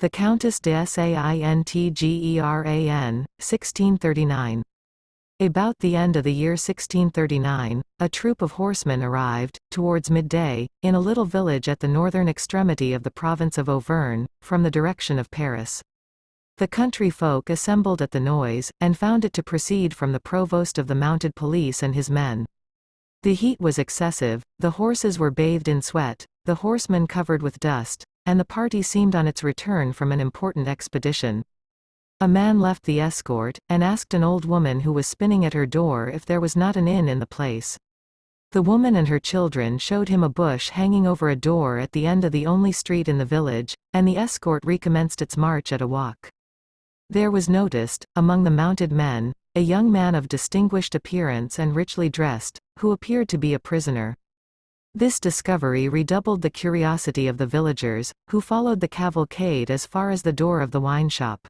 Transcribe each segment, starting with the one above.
The Countess de Saint-Geran, 1639. About the end of the year 1639, a troop of horsemen arrived, towards midday, in a little village at the northern extremity of the province of Auvergne, from the direction of Paris. The country folk assembled at the noise, and found it to proceed from the provost of the mounted police and his men. The heat was excessive, the horses were bathed in sweat, the horsemen covered with dust, and the party seemed on its return from an important expedition. A man left the escort, and asked an old woman who was spinning at her door if there was not an inn in the place. The woman and her children showed him a bush hanging over a door at the end of the only street in the village, and the escort recommenced its march at a walk. There was noticed, among the mounted men, a young man of distinguished appearance and richly dressed, who appeared to be a prisoner. This discovery redoubled the curiosity of the villagers, who followed the cavalcade as far as the door of the wine shop.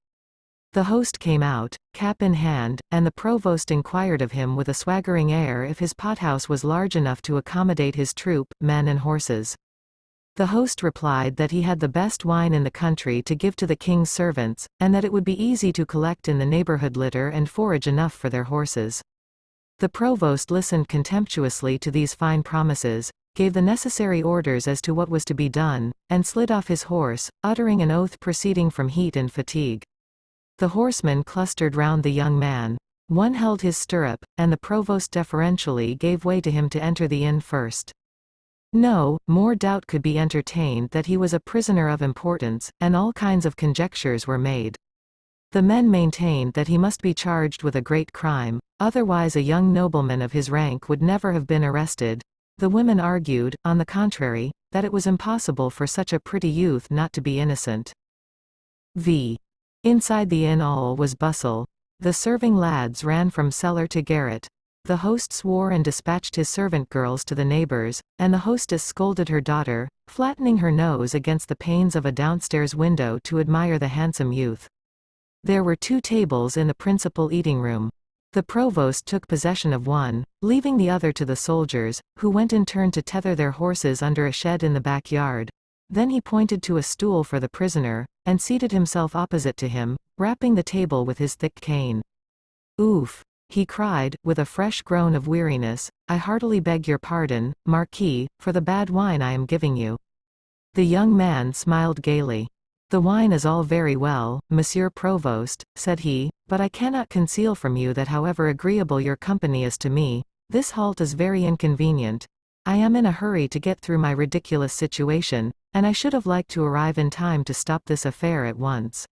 The host came out, cap in hand, and the provost inquired of him with a swaggering air if his pothouse was large enough to accommodate his troop, men and horses. The host replied that he had the best wine in the country to give to the king's servants, and that it would be easy to collect in the neighborhood litter and forage enough for their horses. The provost listened contemptuously to these fine promises, gave the necessary orders as to what was to be done, and slid off his horse, uttering an oath proceeding from heat and fatigue. The horsemen clustered round the young man. One held his stirrup, and the provost deferentially gave way to him to enter the inn first. No more doubt could be entertained that he was a prisoner of importance, and all kinds of conjectures were made. The men maintained that he must be charged with a great crime, otherwise a young nobleman of his rank would never have been arrested. The women argued, on the contrary, that it was impossible for such a pretty youth not to be innocent. Inside the inn all was bustle. The serving lads ran from cellar to garret. The host swore and dispatched his servant girls to the neighbors, and the hostess scolded her daughter, flattening her nose against the panes of a downstairs window to admire the handsome youth. There were 2 tables in the principal eating room. The provost took possession of one, leaving the other to the soldiers, who went in turn to tether their horses under a shed in the backyard. Then he pointed to a stool for the prisoner, and seated himself opposite to him, rapping the table with his thick cane. "Oof!" he cried, with a fresh groan of weariness, "I heartily beg your pardon, Marquis, for the bad wine I am giving you." The young man smiled gaily. "The wine is all very well, Monsieur Provost," said he, "but I cannot conceal from you that however agreeable your company is to me, this halt is very inconvenient. I am in a hurry to get through my ridiculous situation, and I should have liked to arrive in time to stop this affair at once."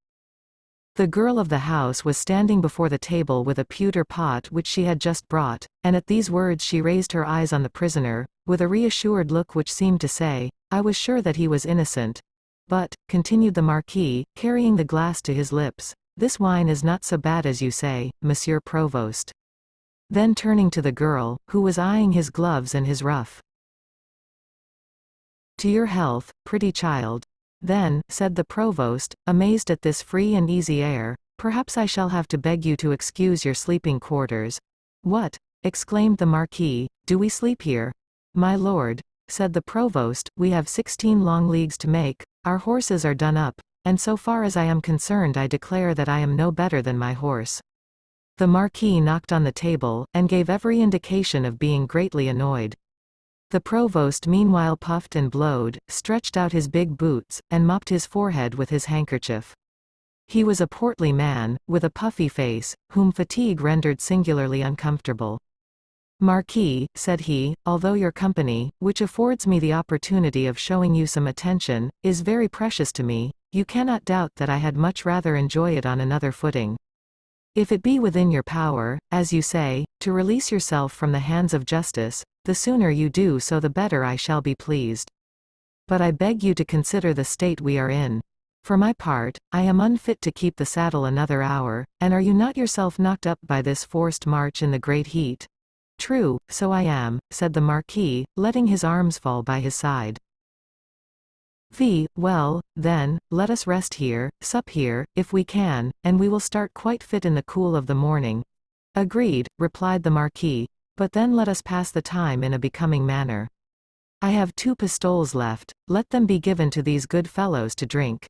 The girl of the house was standing before the table with a pewter pot which she had just brought, and at these words she raised her eyes on the prisoner, with a reassured look which seemed to say, "I was sure that he was innocent. But," continued the Marquis, carrying the glass to his lips, "this wine is not so bad as you say, Monsieur Provost." Then turning to the girl, who was eyeing his gloves and his ruff. "To your health, pretty child." "Then," said the provost, amazed at this free and easy air, "perhaps I shall have to beg you to excuse your sleeping quarters." "What?" exclaimed the Marquis, "do we sleep here?" "My lord," said the provost, "we have 16 long leagues to make, our horses are done up, and so far as I am concerned I declare that I am no better than my horse." The Marquis knocked on the table, and gave every indication of being greatly annoyed. The provost meanwhile puffed and blowed, stretched out his big boots, and mopped his forehead with his handkerchief. He was a portly man, with a puffy face, whom fatigue rendered singularly uncomfortable. "Marquis," said he, "although your company, which affords me the opportunity of showing you some attention, is very precious to me, you cannot doubt that I had much rather enjoy it on another footing. If it be within your power, as you say, to release yourself from the hands of justice, the sooner you do so the better I shall be pleased. But I beg you to consider the state we are in. For my part, I am unfit to keep the saddle another hour, and are you not yourself knocked up by this forced march in the great heat?" "True, so I am," said the Marquis, letting his arms fall by his side. Well, then, let us rest here, sup here, if we can, and we will start quite fit in the cool of the morning." "Agreed," replied the Marquis, "but then let us pass the time in a becoming manner. I have 2 pistoles left, let them be given to these good fellows to drink."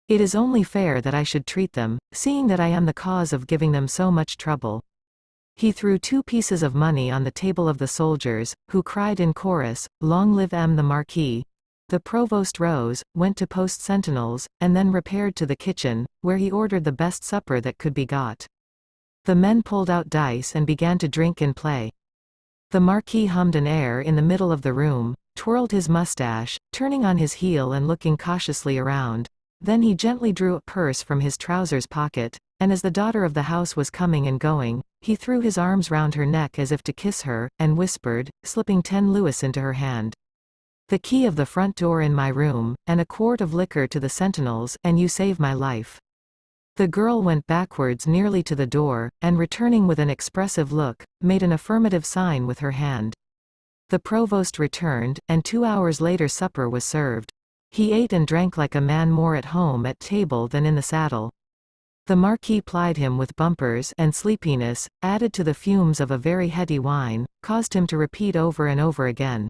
It is only fair that I should treat them, seeing that I am the cause of giving them so much trouble." He threw 2 pieces of money on the table of the soldiers, who cried in chorus, "Long live the Marquis." The provost rose, went to post sentinels, and then repaired to the kitchen, where he ordered the best supper that could be got. The men pulled out dice and began to drink and play. The Marquis hummed an air in the middle of the room, twirled his mustache, turning on his heel and looking cautiously around. Then he gently drew a purse from his trousers pocket, and as the daughter of the house was coming and going, he threw his arms round her neck as if to kiss her, and whispered, slipping 10 louis into her hand, "The key of the front door in my room, and a quart of liquor to the sentinels, and you save my life." The girl went backwards nearly to the door, and returning with an expressive look, made an affirmative sign with her hand. The provost returned, and 2 hours later supper was served. He ate and drank like a man more at home at table than in the saddle. The Marquis plied him with bumpers, and sleepiness, added to the fumes of a very heady wine, caused him to repeat over and over again,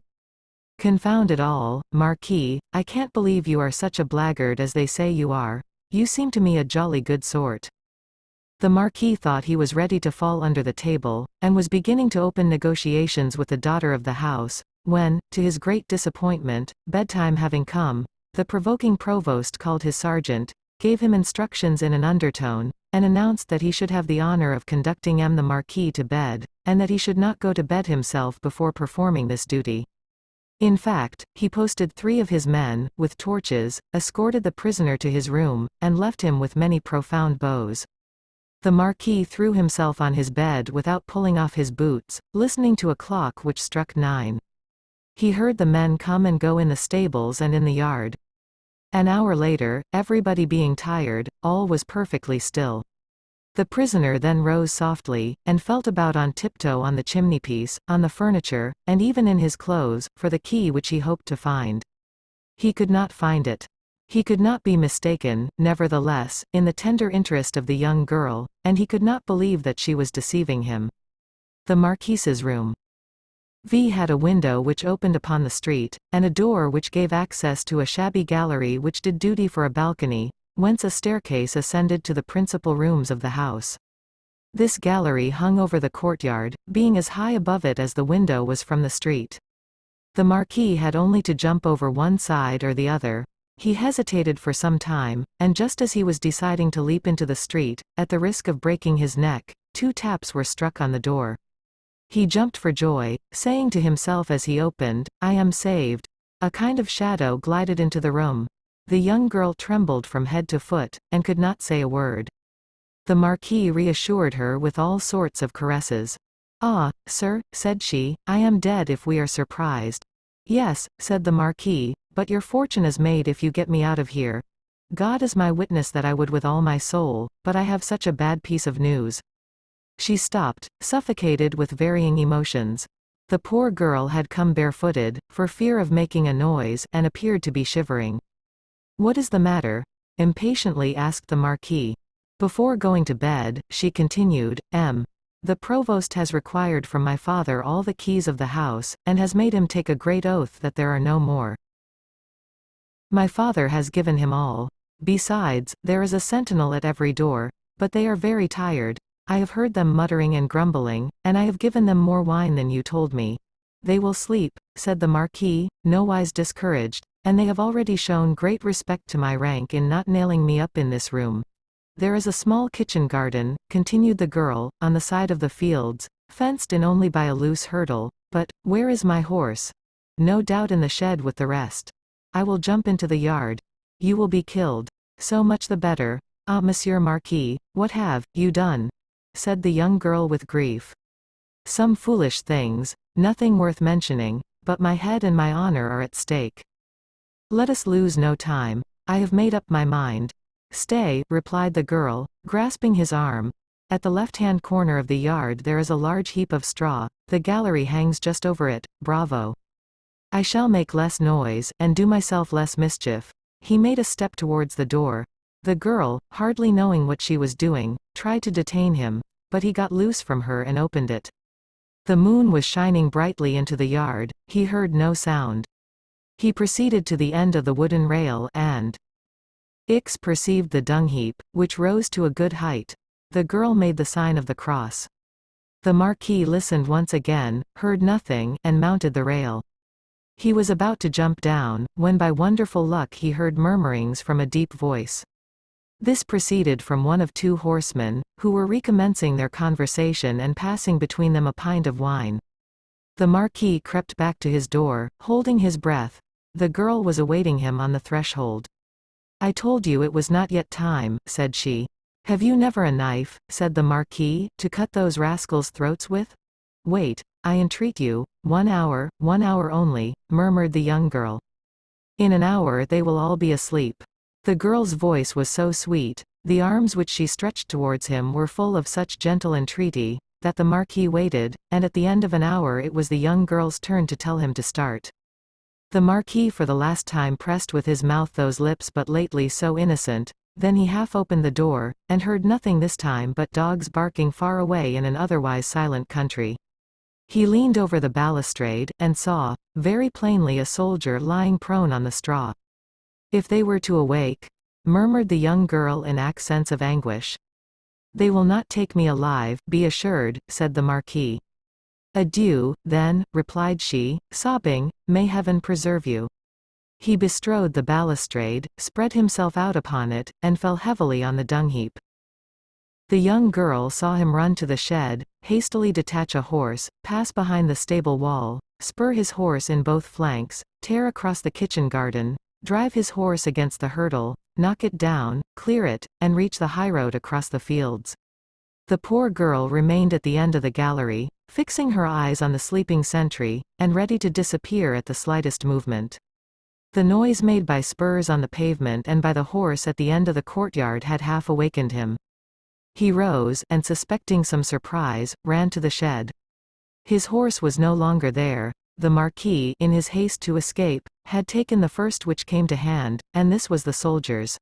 "Confound it all, Marquis, I can't believe you are such a blackguard as they say you are. You seem to me a jolly good sort." The Marquis thought he was ready to fall under the table, and was beginning to open negotiations with the daughter of the house, when, to his great disappointment, bedtime having come, the provoking provost called his sergeant, gave him instructions in an undertone, and announced that he should have the honor of conducting the Marquis to bed, and that he should not go to bed himself before performing this duty. In fact, he posted 3 of his men, with torches, escorted the prisoner to his room, and left him with many profound bows. The Marquis threw himself on his bed without pulling off his boots, listening to a clock which struck 9. He heard the men come and go in the stables and in the yard. An hour later, everybody being tired, all was perfectly still. The prisoner then rose softly, and felt about on tiptoe on the chimneypiece, on the furniture, and even in his clothes, for the key which he hoped to find. He could not find it. He could not be mistaken, nevertheless, in the tender interest of the young girl, and he could not believe that she was deceiving him. The Marquis's room. V had a window which opened upon the street, and a door which gave access to a shabby gallery which did duty for a balcony, whence a staircase ascended to the principal rooms of the house. This gallery hung over the courtyard, being as high above it as the window was from the street. The Marquis had only to jump over one side or the other. He hesitated for some time, and just as he was deciding to leap into the street, at the risk of breaking his neck, 2 taps were struck on the door. He jumped for joy, saying to himself as he opened, "I am saved." A kind of shadow glided into the room. The young girl trembled from head to foot, and could not say a word. The Marquis reassured her with all sorts of caresses. "Ah, sir," said she, "I am dead if we are surprised." "Yes," said the Marquis, "but your fortune is made if you get me out of here. God is my witness that I would with all my soul, but I have such a bad piece of news." She stopped, suffocated with varying emotions. The poor girl had come barefooted, for fear of making a noise, and appeared to be shivering. "What is the matter?" impatiently asked the Marquis. "Before going to bed," she continued, "the provost has required from my father all the keys of the house, and has made him take a great oath that there are no more. My father has given him all. Besides, there is a sentinel at every door, but they are very tired. I have heard them muttering and grumbling, and I have given them more wine than you told me. They will sleep," said the Marquis, nowise discouraged, "and they have already shown great respect to my rank in not nailing me up in this room. There is a small kitchen garden," continued the girl, "on the side of the fields, fenced in only by a loose hurdle, but, where is my horse? No doubt in the shed with the rest. I will jump into the yard. You will be killed. So much the better. Ah, Monsieur Marquis, what have you done?" said the young girl with grief. "Some foolish things, nothing worth mentioning, but my head and my honor are at stake. Let us lose no time. I have made up my mind." "Stay," replied the girl, grasping his arm. "At the left-hand corner of the yard there is a large heap of straw, the gallery hangs just over it. Bravo. I shall make less noise, and do myself less mischief." He made a step towards the door. The girl, hardly knowing what she was doing, tried to detain him, but he got loose from her and opened it. The moon was shining brightly into the yard. He heard no sound. He proceeded to the end of the wooden rail, and Ix perceived the dung-heap, which rose to a good height. The girl made the sign of the cross. The Marquis listened once again, heard nothing, and mounted the rail. He was about to jump down, when by wonderful luck he heard murmurings from a deep voice. This proceeded from one of two horsemen, who were recommencing their conversation and passing between them a pint of wine. The Marquis crept back to his door, holding his breath. The girl was awaiting him on the threshold. "I told you it was not yet time," said she. "Have you never a knife," said the Marquis, "to cut those rascals' throats with?" "Wait, I entreat you, 1 hour only," murmured the young girl. "In an hour they will all be asleep." The girl's voice was so sweet, the arms which she stretched towards him were full of such gentle entreaty, that the Marquis waited, and at the end of an hour it was the young girl's turn to tell him to start. The Marquis for the last time pressed with his mouth those lips but lately so innocent, then he half opened the door, and heard nothing this time but dogs barking far away in an otherwise silent country. He leaned over the balustrade, and saw, very plainly, a soldier lying prone on the straw. "If they were to awake," murmured the young girl in accents of anguish. "They will not take me alive, be assured," said the Marquis. "Adieu, then," replied she, sobbing, "may heaven preserve you." He bestrode the balustrade, spread himself out upon it, and fell heavily on the dung-heap. The young girl saw him run to the shed, hastily detach a horse, pass behind the stable wall, spur his horse in both flanks, tear across the kitchen garden, drive his horse against the hurdle, knock it down, clear it, and reach the highroad across the fields. The poor girl remained at the end of the gallery, fixing her eyes on the sleeping sentry, and ready to disappear at the slightest movement. The noise made by spurs on the pavement and by the horse at the end of the courtyard had half awakened him. He rose, and suspecting some surprise, ran to the shed. His horse was no longer there. The Marquis, in his haste to escape, had taken the first which came to hand, and this was the soldier's.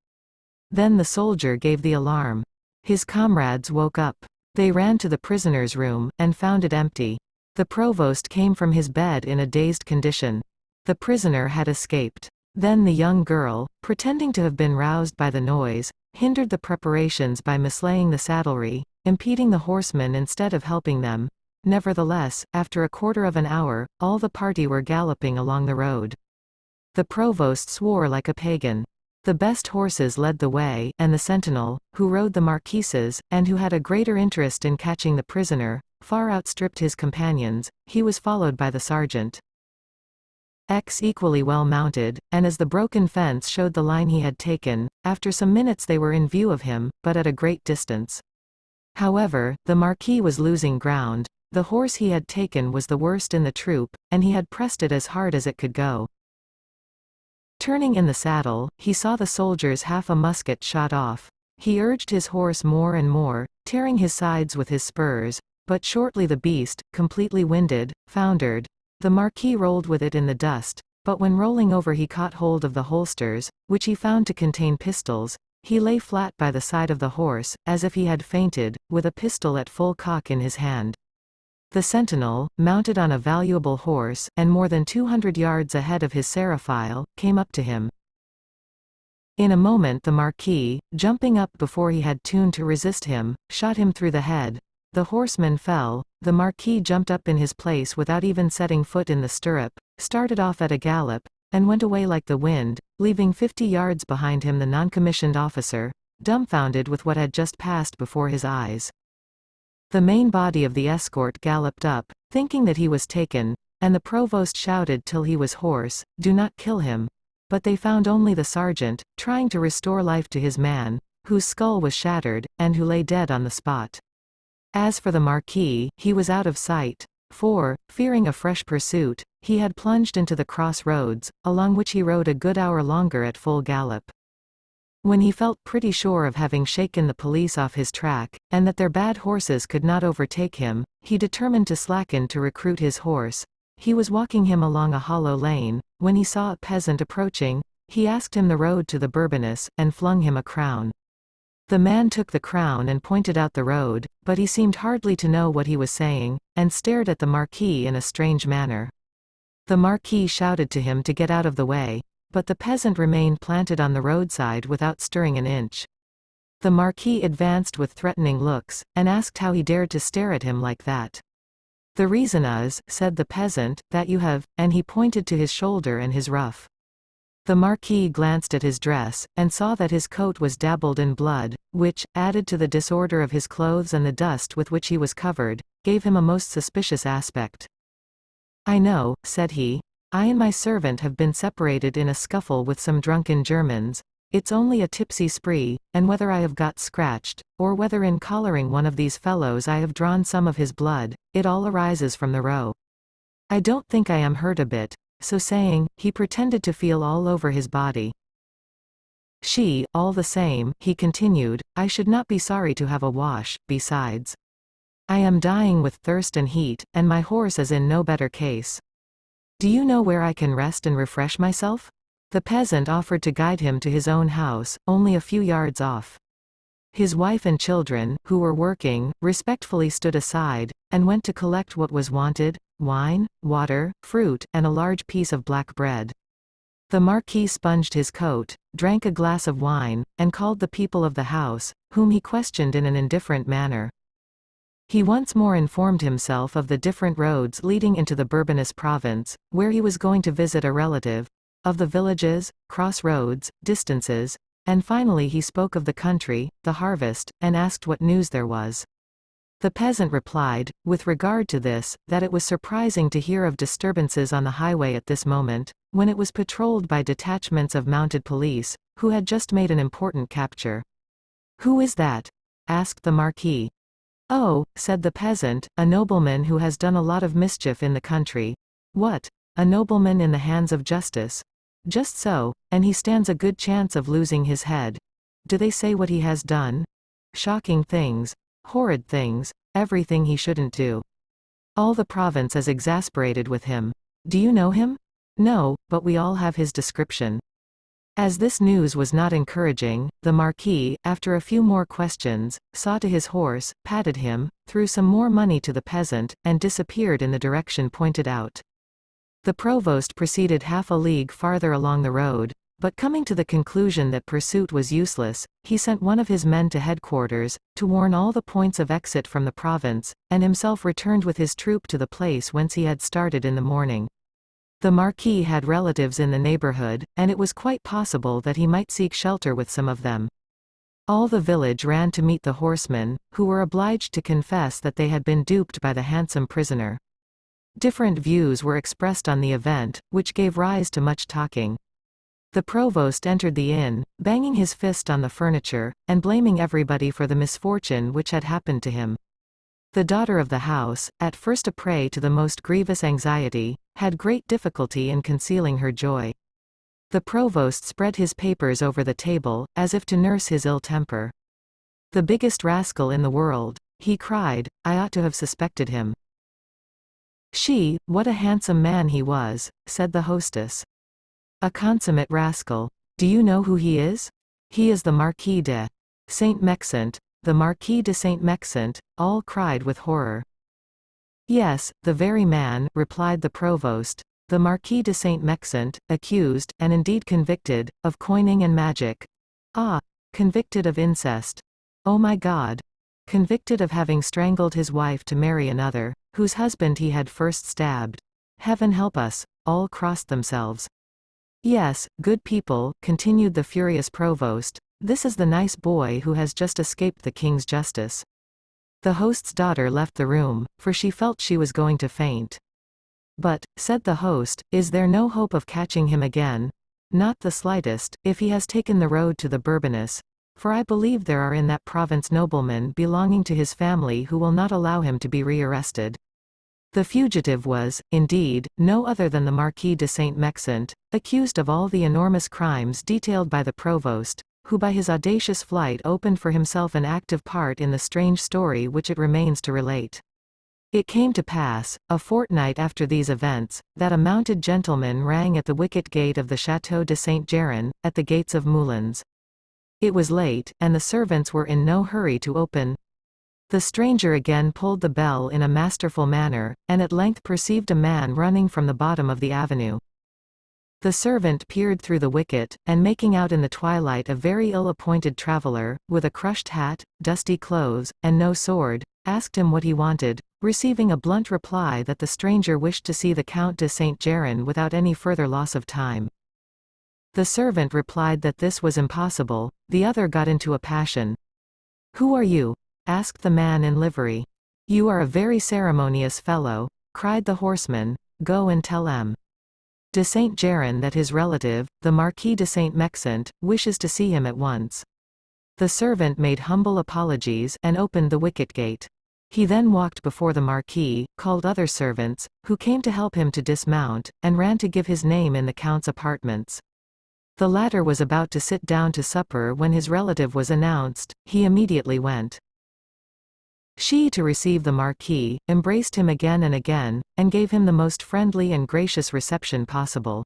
Then the soldier gave the alarm. His comrades woke up. They ran to the prisoner's room, and found it empty. The provost came from his bed in a dazed condition. The prisoner had escaped. Then the young girl, pretending to have been roused by the noise, hindered the preparations by mislaying the saddlery, impeding the horsemen instead of helping them. Nevertheless, after a quarter of an hour, all the party were galloping along the road. The provost swore like a pagan. The best horses led the way, and the sentinel, who rode the Marquis's, and who had a greater interest in catching the prisoner, far outstripped his companions. He was followed by the sergeant. Equally well mounted, and as the broken fence showed the line he had taken, after some minutes they were in view of him, but at a great distance. However, the Marquis was losing ground. The horse he had taken was the worst in the troop, and he had pressed it as hard as it could go. Turning in the saddle, he saw the soldier's half a musket shot off. He urged his horse more and more, tearing his sides with his spurs, but shortly the beast, completely winded, foundered. The Marquis rolled with it in the dust, but when rolling over he caught hold of the holsters, which he found to contain pistols. He lay flat by the side of the horse, as if he had fainted, with a pistol at full cock in his hand. The sentinel, mounted on a valuable horse, and more than 200 yards ahead of his seraphile, came up to him. In a moment the Marquis, jumping up before he had tune to resist him, shot him through the head. The horseman fell. The Marquis jumped up in his place without even setting foot in the stirrup, started off at a gallop, and went away like the wind, leaving 50 yards behind him the non-commissioned officer, dumbfounded with what had just passed before his eyes. The main body of the escort galloped up, thinking that he was taken, and the provost shouted till he was hoarse, "Do not kill him." But they found only the sergeant, trying to restore life to his man, whose skull was shattered, and who lay dead on the spot. As for the Marquis, he was out of sight, for, fearing a fresh pursuit, he had plunged into the cross roads, along which he rode a good hour longer at full gallop. When he felt pretty sure of having shaken the police off his track, and that their bad horses could not overtake him, he determined to slacken to recruit his horse. He was walking him along a hollow lane, when he saw a peasant approaching. He asked him the road to the Bourbonnais, and flung him a crown. The man took the crown and pointed out the road, but he seemed hardly to know what he was saying, and stared at the Marquis in a strange manner. The Marquis shouted to him to get out of the way, But the peasant remained planted on the roadside without stirring an inch. The Marquis advanced with threatening looks, and asked how he dared to stare at him like that. "The reason is," said the peasant, "that you have," and he pointed to his shoulder and his ruff. The Marquis glanced at his dress, and saw that his coat was dabbled in blood, which, added to the disorder of his clothes and the dust with which he was covered, gave him a most suspicious aspect. "I know," said he. "I and my servant have been separated in a scuffle with some drunken Germans. It's only a tipsy spree, and whether I have got scratched, or whether in collaring one of these fellows I have drawn some of his blood, it all arises from the row. I don't think I am hurt a bit." So saying, he pretended to feel all over his body. "She, all the same," he continued, "I should not be sorry to have a wash, besides. I am dying with thirst and heat, and my horse is in no better case. Do you know where I can rest and refresh myself?" The peasant offered to guide him to his own house, only a few yards off. His wife and children, who were working, respectfully stood aside, and went to collect what was wanted: wine, water, fruit, and a large piece of black bread. The Marquis sponged his coat, drank a glass of wine, and called the people of the house, whom he questioned in an indifferent manner. He once more informed himself of the different roads leading into the Bourbonnais province, where he was going to visit a relative, of the villages, crossroads, distances, and finally he spoke of the country, the harvest, and asked what news there was. The peasant replied, with regard to this, that it was surprising to hear of disturbances on the highway at this moment, when it was patrolled by detachments of mounted police, who had just made an important capture. "Who is that?" asked the Marquis. "Oh," said the peasant, "a nobleman who has done a lot of mischief in the country." "What? A nobleman in the hands of justice?" "Just so, and he stands a good chance of losing his head." "Do they say what he has done?" "Shocking things. Horrid things. Everything he shouldn't do. All the province is exasperated with him." "Do you know him?" "No, but we all have his description." As this news was not encouraging, the Marquis, after a few more questions, saw to his horse, patted him, threw some more money to the peasant, and disappeared in the direction pointed out. The provost proceeded half a league farther along the road, but coming to the conclusion that pursuit was useless, he sent one of his men to headquarters, to warn all the points of exit from the province, and himself returned with his troop to the place whence he had started in the morning. The Marquis had relatives in the neighborhood, and it was quite possible that he might seek shelter with some of them. All the village ran to meet the horsemen, who were obliged to confess that they had been duped by the handsome prisoner. Different views were expressed on the event, which gave rise to much talking. The provost entered the inn, banging his fist on the furniture, and blaming everybody for the misfortune which had happened to him. The daughter of the house, at first a prey to the most grievous anxiety, had great difficulty in concealing her joy. The provost spread his papers over the table, as if to nurse his ill temper. "The biggest rascal in the world," he cried, "I ought to have suspected him." "She, what a handsome man he was," said the hostess. "A consummate rascal. Do you know who he is?" "He is the Marquis de Saint-Mexent." "The Marquis de Saint-Mexent," all cried with horror. "Yes, the very man," replied the provost. "The Marquis de Saint-Mexent, accused, and indeed convicted, of coining and magic. Ah! Convicted of incest. Oh my God! Convicted of having strangled his wife to marry another, whose husband he had first stabbed. Heaven help us!" All crossed themselves. "Yes, good people," continued the furious provost, "this is the nice boy who has just escaped the king's justice." The host's daughter left the room, for she felt she was going to faint. "But," said the host, "is there no hope of catching him again?" "Not the slightest, if he has taken the road to the Bourbonnais. For I believe there are in that province noblemen belonging to his family who will not allow him to be rearrested." The fugitive was, indeed, no other than the Marquis de Saint-Mexent, accused of all the enormous crimes detailed by the provost, who by his audacious flight opened for himself an active part in the strange story which it remains to relate. It came to pass, a fortnight after these events, that a mounted gentleman rang at the wicket gate of the Château de Saint-Geran, at the gates of Moulins. It was late, and the servants were in no hurry to open. The stranger again pulled the bell in a masterful manner, and at length perceived a man running from the bottom of the avenue. The servant peered through the wicket, and making out in the twilight a very ill-appointed traveller, with a crushed hat, dusty clothes, and no sword, asked him what he wanted, receiving a blunt reply that the stranger wished to see the Count de Saint-Geran without any further loss of time. The servant replied that this was impossible. The other got into a passion. "Who are you?" asked the man in livery. "You are a very ceremonious fellow," cried the horseman. "Go and tell M. de Saint-Geran that his relative, the Marquis de Saint-Mexent, wishes to see him at once." The servant made humble apologies, and opened the wicket-gate. He then walked before the Marquis, called other servants, who came to help him to dismount, and ran to give his name in the Count's apartments. The latter was about to sit down to supper when his relative was announced. He immediately went. She, to receive the Marquis, embraced him again and again, and gave him the most friendly and gracious reception possible.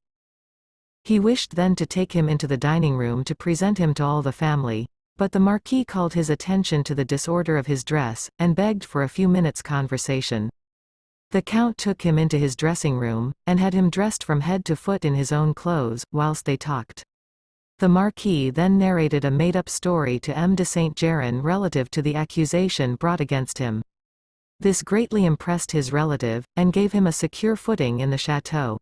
He wished then to take him into the dining-room to present him to all the family, but the Marquis called his attention to the disorder of his dress, and begged for a few minutes' conversation. The Count took him into his dressing-room, and had him dressed from head to foot in his own clothes, whilst they talked. The Marquis then narrated a made-up story to M. de Saint-Geran relative to the accusation brought against him. This greatly impressed his relative, and gave him a secure footing in the chateau.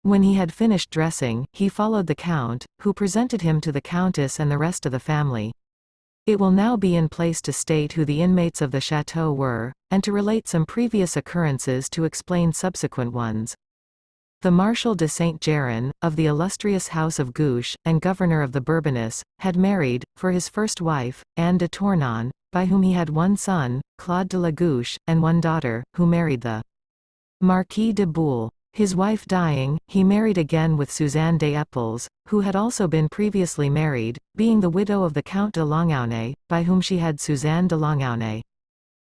When he had finished dressing, he followed the Count, who presented him to the Countess and the rest of the family. It will now be in place to state who the inmates of the chateau were, and to relate some previous occurrences to explain subsequent ones. The Marshal de Saint-Geran, of the illustrious house of Gouche, and governor of the Bourbonnais, had married, for his first wife, Anne de Tournon, by whom he had one son, Claude de la Gouche, and one daughter, who married the Marquis de Boule. His wife dying, he married again with Suzanne des Epaules, who had also been previously married, being the widow of the Count de Longaunay, by whom she had Suzanne de Longaunay.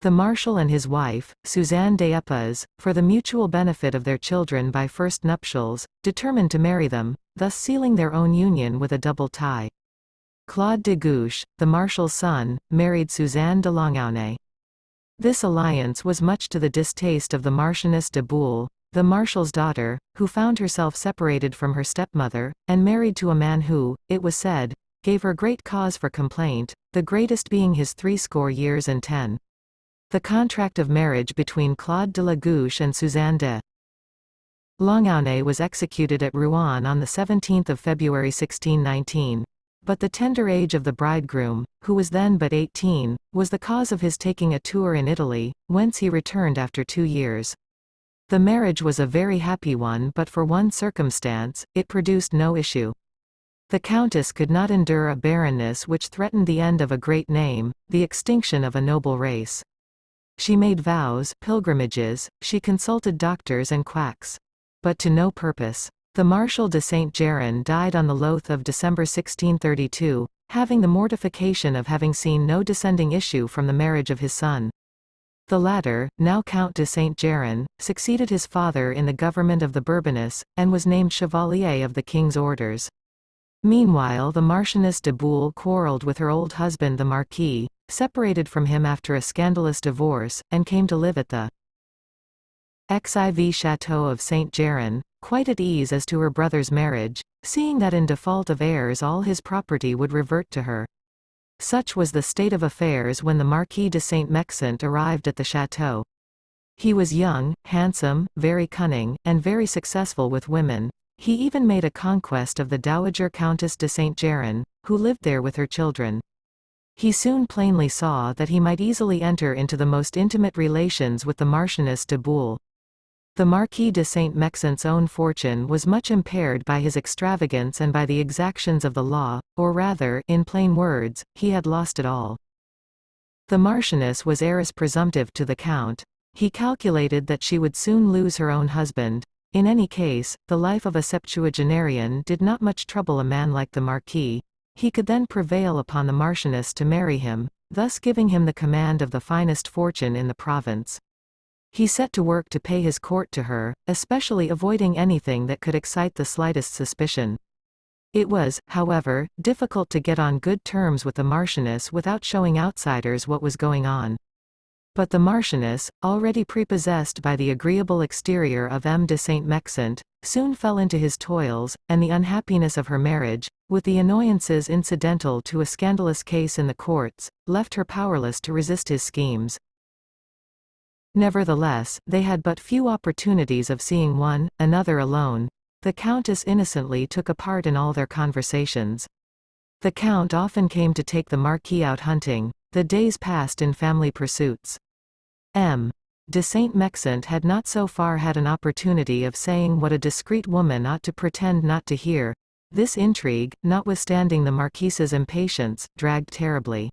The Marshal and his wife, Suzanne des Epaules, for the mutual benefit of their children by first nuptials, determined to marry them, thus sealing their own union with a double tie. Claude de Gouche, the Marshal's son, married Suzanne de Longaunay. This alliance was much to the distaste of the Marchioness de Boule, the Marshal's daughter, who found herself separated from her stepmother, and married to a man who, it was said, gave her great cause for complaint, the greatest being his 60 years and 10. The contract of marriage between Claude de la Gouche and Suzanne de Longaunay was executed at Rouen on the 17th of February 1619. But the tender age of the bridegroom, who was then but 18, was the cause of his taking a tour in Italy, whence he returned after 2 years. The marriage was a very happy one, but for one circumstance, it produced no issue. The Countess could not endure a barrenness which threatened the end of a great name, the extinction of a noble race. She made vows, pilgrimages, she consulted doctors and quacks. But to no purpose. The Marshal de Saint-Geran died on the Loath of December 1632, having the mortification of having seen no descending issue from the marriage of his son. The latter, now Count de Saint-Geran, succeeded his father in the government of the Bourbonnais, and was named Chevalier of the King's Orders. Meanwhile the Marchioness de Boule quarrelled with her old husband the Marquis, separated from him after a scandalous divorce, and came to live at the Xiv Chateau of Saint-Geran, quite at ease as to her brother's marriage, seeing that in default of heirs all his property would revert to her. Such was the state of affairs when the Marquis de Saint-Mexent arrived at the chateau. He was young, handsome, very cunning, and very successful with women. He even made a conquest of the Dowager Countess de Saint-Geran, who lived there with her children. He soon plainly saw that he might easily enter into the most intimate relations with the Marchioness de Boule. The Marquis de Saint-Mexent's own fortune was much impaired by his extravagance and by the exactions of the law, or rather, in plain words, he had lost it all. The Marchioness was heiress presumptive to the Count. He calculated that she would soon lose her own husband. In any case, the life of a septuagenarian did not much trouble a man like the Marquis. He could then prevail upon the Marchioness to marry him, thus giving him the command of the finest fortune in the province. He set to work to pay his court to her, especially avoiding anything that could excite the slightest suspicion. It was, however, difficult to get on good terms with the Marchioness without showing outsiders what was going on. But the Marchioness, already prepossessed by the agreeable exterior of M. de Saint-Mexent, soon fell into his toils, and the unhappiness of her marriage, with the annoyances incidental to a scandalous case in the courts, left her powerless to resist his schemes. Nevertheless, they had but few opportunities of seeing one another alone. The Countess innocently took a part in all their conversations. The Count often came to take the Marquis out hunting. The days passed in family pursuits. M. de Saint-Geran had not so far had an opportunity of saying what a discreet woman ought to pretend not to hear. This intrigue, notwithstanding the Marquis's impatience, dragged terribly.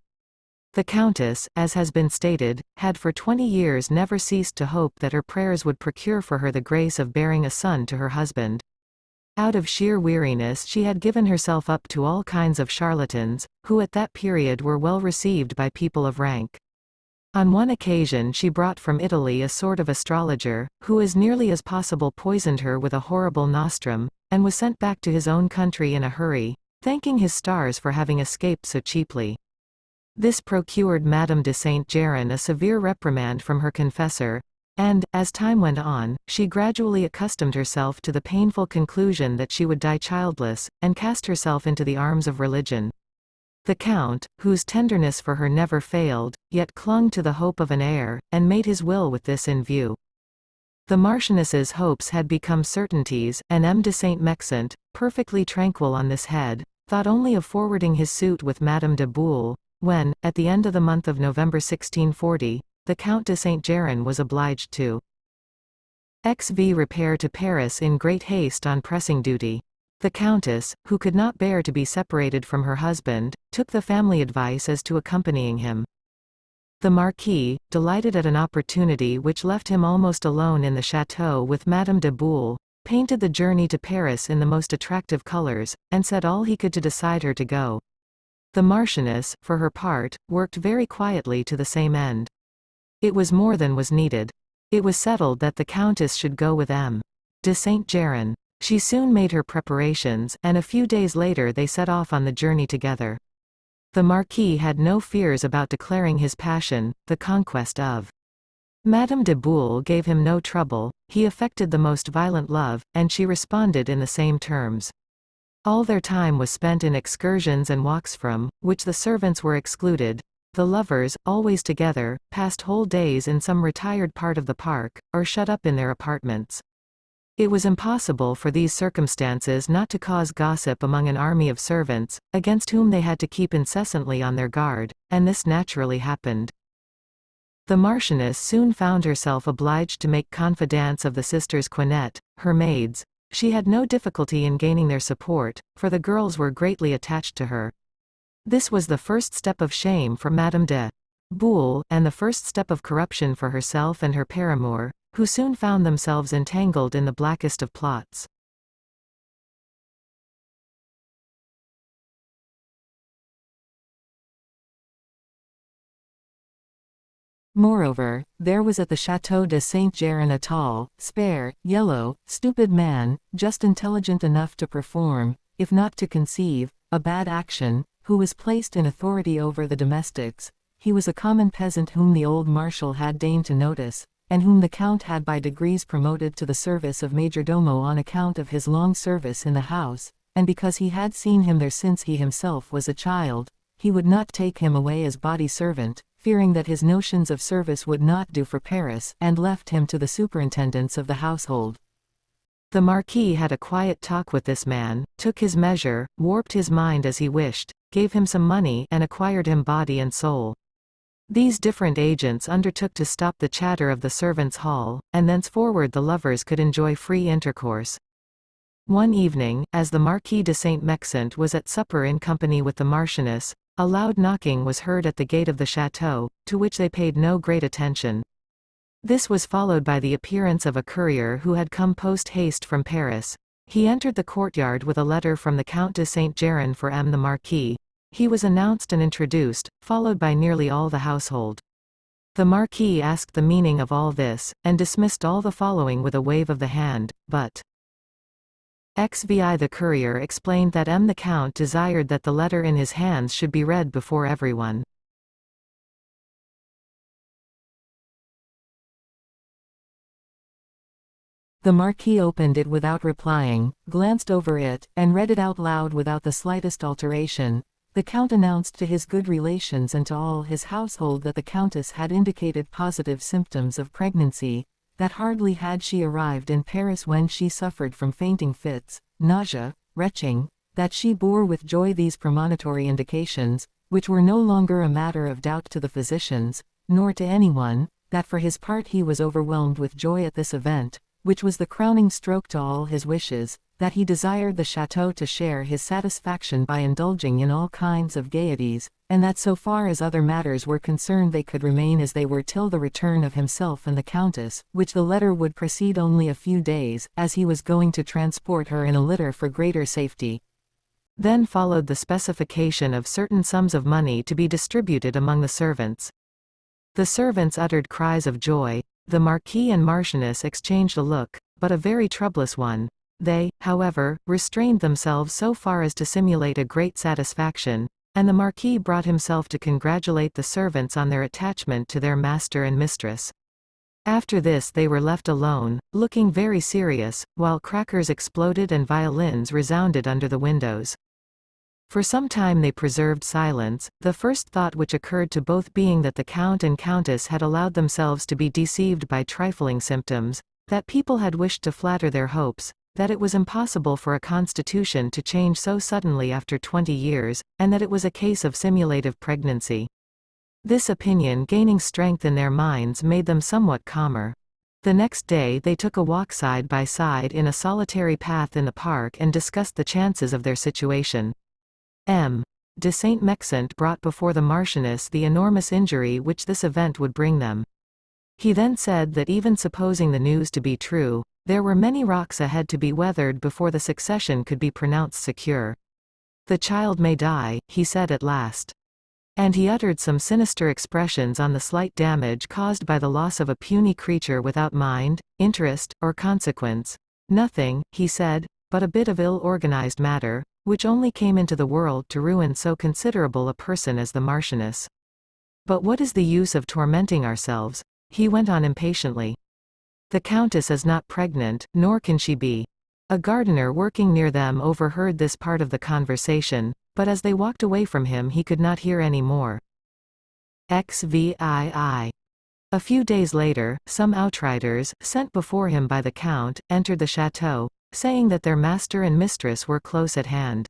The Countess, as has been stated, had for 20 years never ceased to hope that her prayers would procure for her the grace of bearing a son to her husband. Out of sheer weariness she had given herself up to all kinds of charlatans, who at that period were well received by people of rank. On one occasion she brought from Italy a sort of astrologer, who as nearly as possible poisoned her with a horrible nostrum, and was sent back to his own country in a hurry, thanking his stars for having escaped so cheaply. This procured Madame de Saint-Geran a severe reprimand from her confessor, and, as time went on, she gradually accustomed herself to the painful conclusion that she would die childless, and cast herself into the arms of religion. The Count, whose tenderness for her never failed, yet clung to the hope of an heir, and made his will with this in view. The Marchioness's hopes had become certainties, and M. de Saint-Geran, perfectly tranquil on this head, thought only of forwarding his suit with Madame de Boule, when, at the end of the month of November 1640, the Count de Saint-Geran was obliged to repair to Paris in great haste on pressing duty. The Countess, who could not bear to be separated from her husband, took the family advice as to accompanying him. The Marquis, delighted at an opportunity which left him almost alone in the chateau with Madame de Boule, painted the journey to Paris in the most attractive colors, and said all he could to decide her to go. The Marchioness, for her part, worked very quietly to the same end. It was more than was needed. It was settled that the Countess should go with M. de Saint-Geran. She soon made her preparations, and a few days later they set off on the journey together. The Marquis had no fears about declaring his passion. The conquest of Madame de Boule gave him no trouble. He affected the most violent love, and she responded in the same terms. All their time was spent in excursions and walks from which the servants were excluded. The lovers, always together, passed whole days in some retired part of the park, or shut up in their apartments. It was impossible for these circumstances not to cause gossip among an army of servants, against whom they had to keep incessantly on their guard, and this naturally happened. The Marchioness soon found herself obliged to make confidants of the sisters Quinet, her maids. She had no difficulty in gaining their support, for the girls were greatly attached to her. This was the first step of shame for Madame de Boule, and the first step of corruption for herself and her paramour, who soon found themselves entangled in the blackest of plots. Moreover, there was at the Château de Saint-Geran a tall, spare, yellow, stupid man, just intelligent enough to perform, if not to conceive, a bad action, who was placed in authority over the domestics. He was a common peasant whom the old marshal had deigned to notice, and whom the Count had by degrees promoted to the service of majordomo on account of his long service in the house, and because he had seen him there since he himself was a child. He would not take him away as body servant, fearing that his notions of service would not do for Paris, and left him to the superintendence of the household. The Marquis had a quiet talk with this man, took his measure, warped his mind as he wished, gave him some money, and acquired him body and soul. These different agents undertook to stop the chatter of the servants' hall, and thenceforward the lovers could enjoy free intercourse. One evening, as the Marquis de Saint-Geran was at supper in company with the Marchioness, a loud knocking was heard at the gate of the chateau, to which they paid no great attention. This was followed by the appearance of a courier who had come post-haste from Paris. He entered the courtyard with a letter from the Count de Saint-Geran for M. the Marquis. He was announced and introduced, followed by nearly all the household. The Marquis asked the meaning of all this, and dismissed all the following with a wave of the hand, but the courier explained that M. the Count desired that the letter in his hands should be read before everyone. The Marquis opened it without replying, glanced over it, and read it out loud without the slightest alteration. The Count announced to his good relations and to all his household that the Countess had indicated positive symptoms of pregnancy, that hardly had she arrived in Paris when she suffered from fainting fits, nausea, retching, that she bore with joy these premonitory indications, which were no longer a matter of doubt to the physicians, nor to anyone, that for his part he was overwhelmed with joy at this event, which was the crowning stroke to all his wishes, that he desired the chateau to share his satisfaction by indulging in all kinds of gaieties, and that so far as other matters were concerned they could remain as they were till the return of himself and the Countess, which the letter would precede only a few days, as he was going to transport her in a litter for greater safety. Then followed the specification of certain sums of money to be distributed among the servants. The servants uttered cries of joy. The Marquis and Marchioness exchanged a look, but a very troublous one. They, however, restrained themselves so far as to simulate a great satisfaction, and the Marquis brought himself to congratulate the servants on their attachment to their master and mistress. After this they were left alone, looking very serious, while crackers exploded and violins resounded under the windows. For some time they preserved silence, the first thought which occurred to both being that the Count and Countess had allowed themselves to be deceived by trifling symptoms, that people had wished to flatter their hopes, that it was impossible for a constitution to change so suddenly after 20 years, and that it was a case of simulative pregnancy. This opinion gaining strength in their minds made them somewhat calmer. The next day they took a walk side by side in a solitary path in the park and discussed the chances of their situation. M. de Saint-Geran brought before the Marchioness the enormous injury which this event would bring them. He then said that even supposing the news to be true, there were many rocks ahead to be weathered before the succession could be pronounced secure. The child may die, he said at last. And he uttered some sinister expressions on the slight damage caused by the loss of a puny creature without mind, interest, or consequence. Nothing, he said, but a bit of ill-organized matter, which only came into the world to ruin so considerable a person as the Marchioness. But what is the use of tormenting ourselves? He went on impatiently. The Countess is not pregnant, nor can she be. A gardener working near them overheard this part of the conversation, but as they walked away from him he could not hear any more. XVII. A few days later, some outriders, sent before him by the Count, entered the chateau, saying that their master and mistress were close at hand.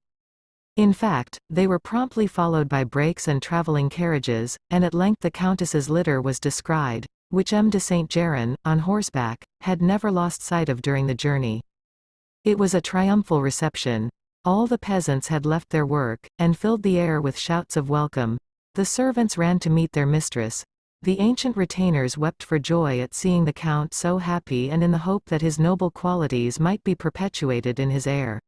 In fact, they were promptly followed by brakes and travelling carriages, and at length the Countess's litter was descried, which M. de Saint-Geran, on horseback, had never lost sight of during the journey. It was a triumphal reception. All the peasants had left their work, and filled the air with shouts of welcome. The servants ran to meet their mistress. The ancient retainers wept for joy at seeing the Count so happy and in the hope that his noble qualities might be perpetuated in his heir.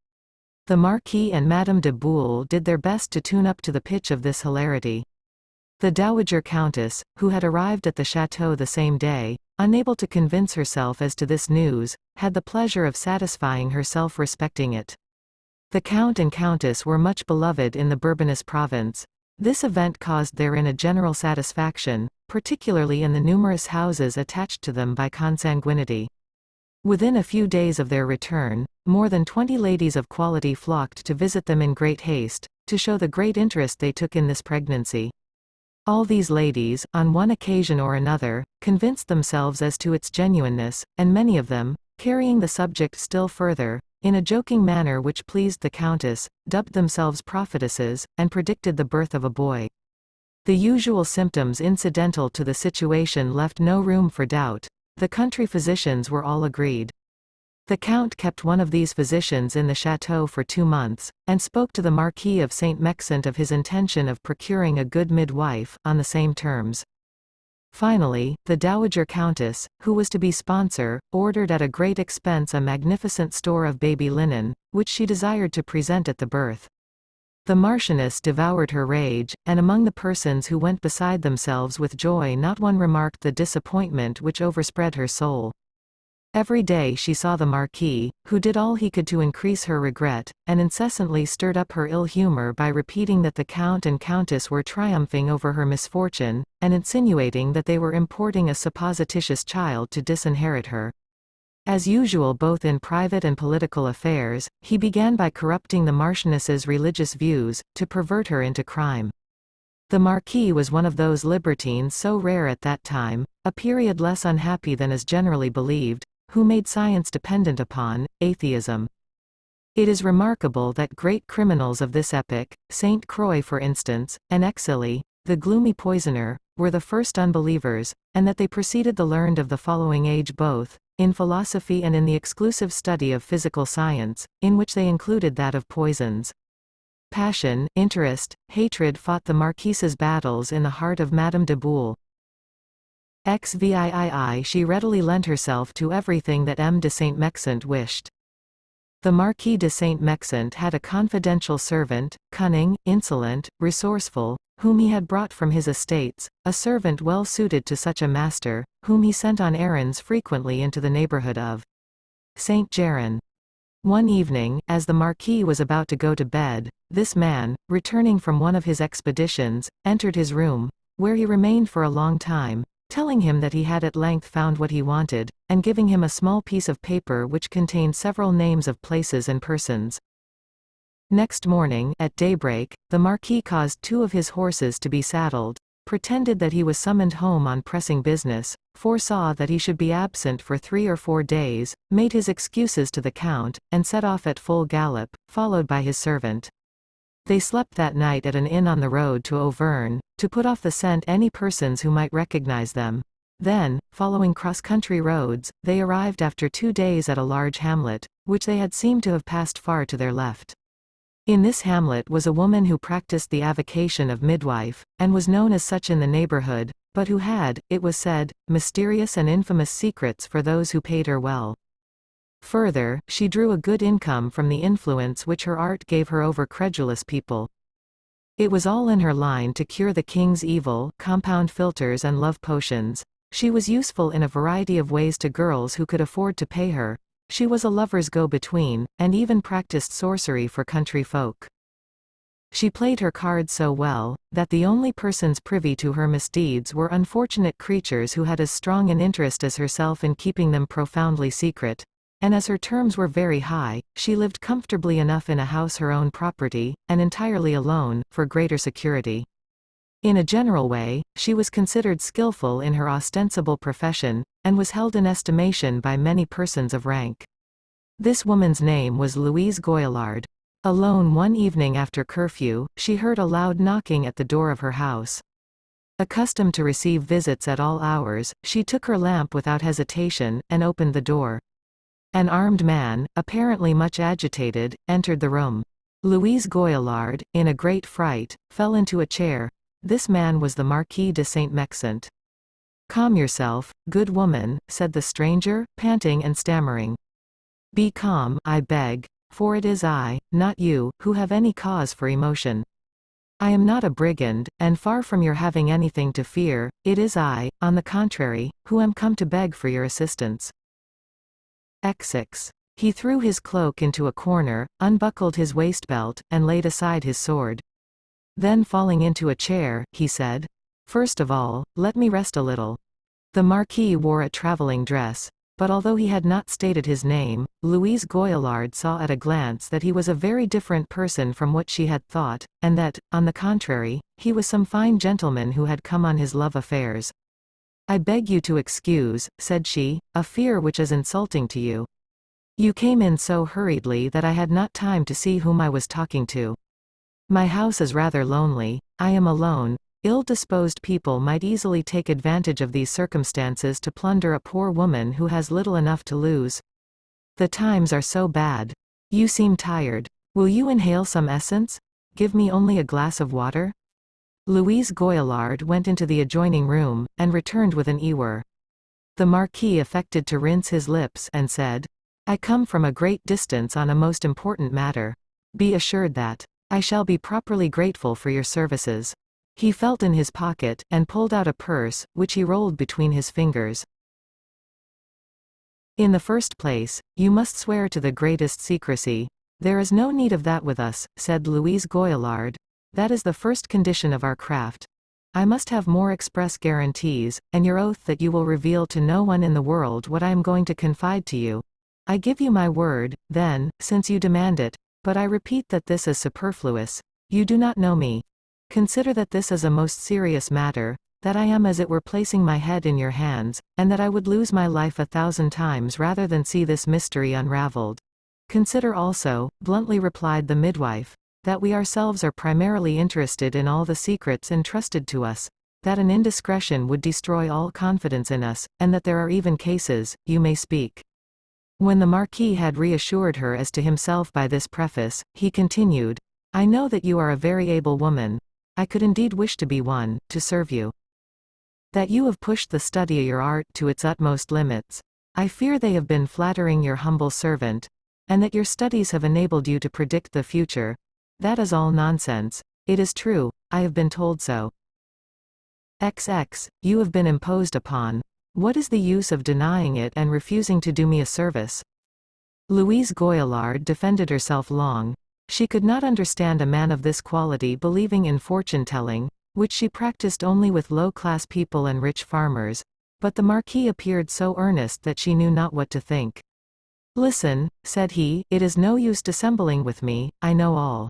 The Marquis and Madame de Boule did their best to tune up to the pitch of this hilarity. The Dowager Countess, who had arrived at the chateau the same day, unable to convince herself as to this news, had the pleasure of satisfying herself respecting it. The Count and Countess were much beloved in the Bourbonnais province. This event caused therein a general satisfaction, particularly in the numerous houses attached to them by consanguinity. Within a few days of their return, more than 20 ladies of quality flocked to visit them in great haste, to show the great interest they took in this pregnancy. All these ladies, on one occasion or another, convinced themselves as to its genuineness, and many of them, carrying the subject still further, in a joking manner which pleased the Countess, dubbed themselves prophetesses, and predicted the birth of a boy. The usual symptoms incidental to the situation left no room for doubt. The country physicians were all agreed. The Count kept one of these physicians in the chateau for 2 months, and spoke to the Marquis of Saint-Geran of his intention of procuring a good midwife, on the same terms. Finally, the Dowager Countess, who was to be sponsor, ordered at a great expense a magnificent store of baby linen, which she desired to present at the birth. The Marchioness devoured her rage, and among the persons who went beside themselves with joy not one remarked the disappointment which overspread her soul. Every day she saw the Marquis, who did all he could to increase her regret, and incessantly stirred up her ill humor by repeating that the Count and Countess were triumphing over her misfortune, and insinuating that they were importing a supposititious child to disinherit her. As usual both in private and political affairs, he began by corrupting the Marchioness's religious views, to pervert her into crime. The Marquis was one of those libertines so rare at that time, a period less unhappy than is generally believed, who made science dependent upon atheism. It is remarkable that great criminals of this epoch, Saint Croix for instance, and Exili, the gloomy poisoner, were the first unbelievers, and that they preceded the learned of the following age both, in philosophy and in the exclusive study of physical science, in which they included that of poisons. Passion, interest, hatred fought the Marquise's battles in the heart of Madame de Boule. XVII she readily lent herself to everything that M. de Saint-Mexent wished. The Marquis de Saint-Mexent had a confidential servant, cunning, insolent, resourceful, whom he had brought from his estates, a servant well suited to such a master, whom he sent on errands frequently into the neighborhood of Saint-Geran. One evening, as the Marquis was about to go to bed, this man, returning from one of his expeditions, entered his room, where he remained for a long time, telling him that he had at length found what he wanted, and giving him a small piece of paper which contained several names of places and persons. Next morning, at daybreak, the Marquis caused 2 of his horses to be saddled, pretended that he was summoned home on pressing business, foresaw that he should be absent for 3 or 4 days, made his excuses to the Count, and set off at full gallop, followed by his servant. They slept that night at an inn on the road to Auvergne, to put off the scent any persons who might recognize them. Then, following cross-country roads, they arrived after 2 days at a large hamlet, which they had seemed to have passed far to their left. In this hamlet was a woman who practiced the avocation of midwife, and was known as such in the neighborhood, but who had, it was said, mysterious and infamous secrets for those who paid her well. Further, she drew a good income from the influence which her art gave her over credulous people. It was all in her line to cure the king's evil, compound philters and love potions. She was useful in a variety of ways to girls who could afford to pay her. She was a lover's go-between, and even practiced sorcery for country folk. She played her cards so well, that the only persons privy to her misdeeds were unfortunate creatures who had as strong an interest as herself in keeping them profoundly secret. And as her terms were very high, she lived comfortably enough in a house her own property, and entirely alone, for greater security. In a general way, she was considered skillful in her ostensible profession, and was held in estimation by many persons of rank. This woman's name was Louise Goillard. Alone one evening after curfew, she heard a loud knocking at the door of her house. Accustomed to receive visits at all hours, she took her lamp without hesitation, and opened the door. An armed man, apparently much agitated, entered the room. Louise Goillard, in a great fright, fell into a chair. This man was the Marquis de Saint-Mexent. "Calm yourself, good woman," said the stranger, panting and stammering. "Be calm, I beg, for it is I, not you, who have any cause for emotion. I am not a brigand, and far from your having anything to fear, it is I, on the contrary, who am come to beg for your assistance." X6. He threw his cloak into a corner, unbuckled his waistbelt, and laid aside his sword. Then falling into a chair, he said, "First of all, let me rest a little." The Marquis wore a traveling dress, but although he had not stated his name, Louise Goillard saw at a glance that he was a very different person from what she had thought, and that, on the contrary, he was some fine gentleman who had come on his love affairs. "I beg you to excuse," said she, "a fear which is insulting to you. You came in so hurriedly that I had not time to see whom I was talking to. My house is rather lonely, I am alone. Ill-disposed people might easily take advantage of these circumstances to plunder a poor woman who has little enough to lose. The times are so bad. You seem tired. Will you inhale some essence? Give me only a glass of water?" Louise Goillard went into the adjoining room, and returned with an ewer. The Marquis affected to rinse his lips, and said, "I come from a great distance on a most important matter. Be assured that I shall be properly grateful for your services." He felt in his pocket, and pulled out a purse, which he rolled between his fingers. "In the first place, you must swear to the greatest secrecy." "There is no need of that with us," said Louise Goillard. "That is the first condition of our craft. I must have more express guarantees, and your oath that you will reveal to no one in the world what I am going to confide to you. I give you my word, then, since you demand it, but I repeat that this is superfluous. You do not know me. Consider that this is a most serious matter, that I am as it were placing my head in your hands, and that I would lose my life 1,000 times rather than see this mystery unraveled. Consider also, bluntly replied the midwife, that we ourselves are primarily interested in all the secrets entrusted to us, that an indiscretion would destroy all confidence in us, and that there are even cases, you may speak. When the Marquis had reassured her as to himself by this preface, he continued, I know that you are a very able woman. I could indeed wish to be one, to serve you. That you have pushed the study of your art to its utmost limits. I fear they have been flattering your humble servant, and that your studies have enabled you to predict the future. That is all nonsense. It is true, I have been told so. XX, you have been imposed upon. What is the use of denying it and refusing to do me a service? Louise Goillard defended herself long. She could not understand a man of this quality believing in fortune-telling, which she practiced only with low-class people and rich farmers, but the Marquis appeared so earnest that she knew not what to think. Listen, said he, it is no use dissembling with me, I know all.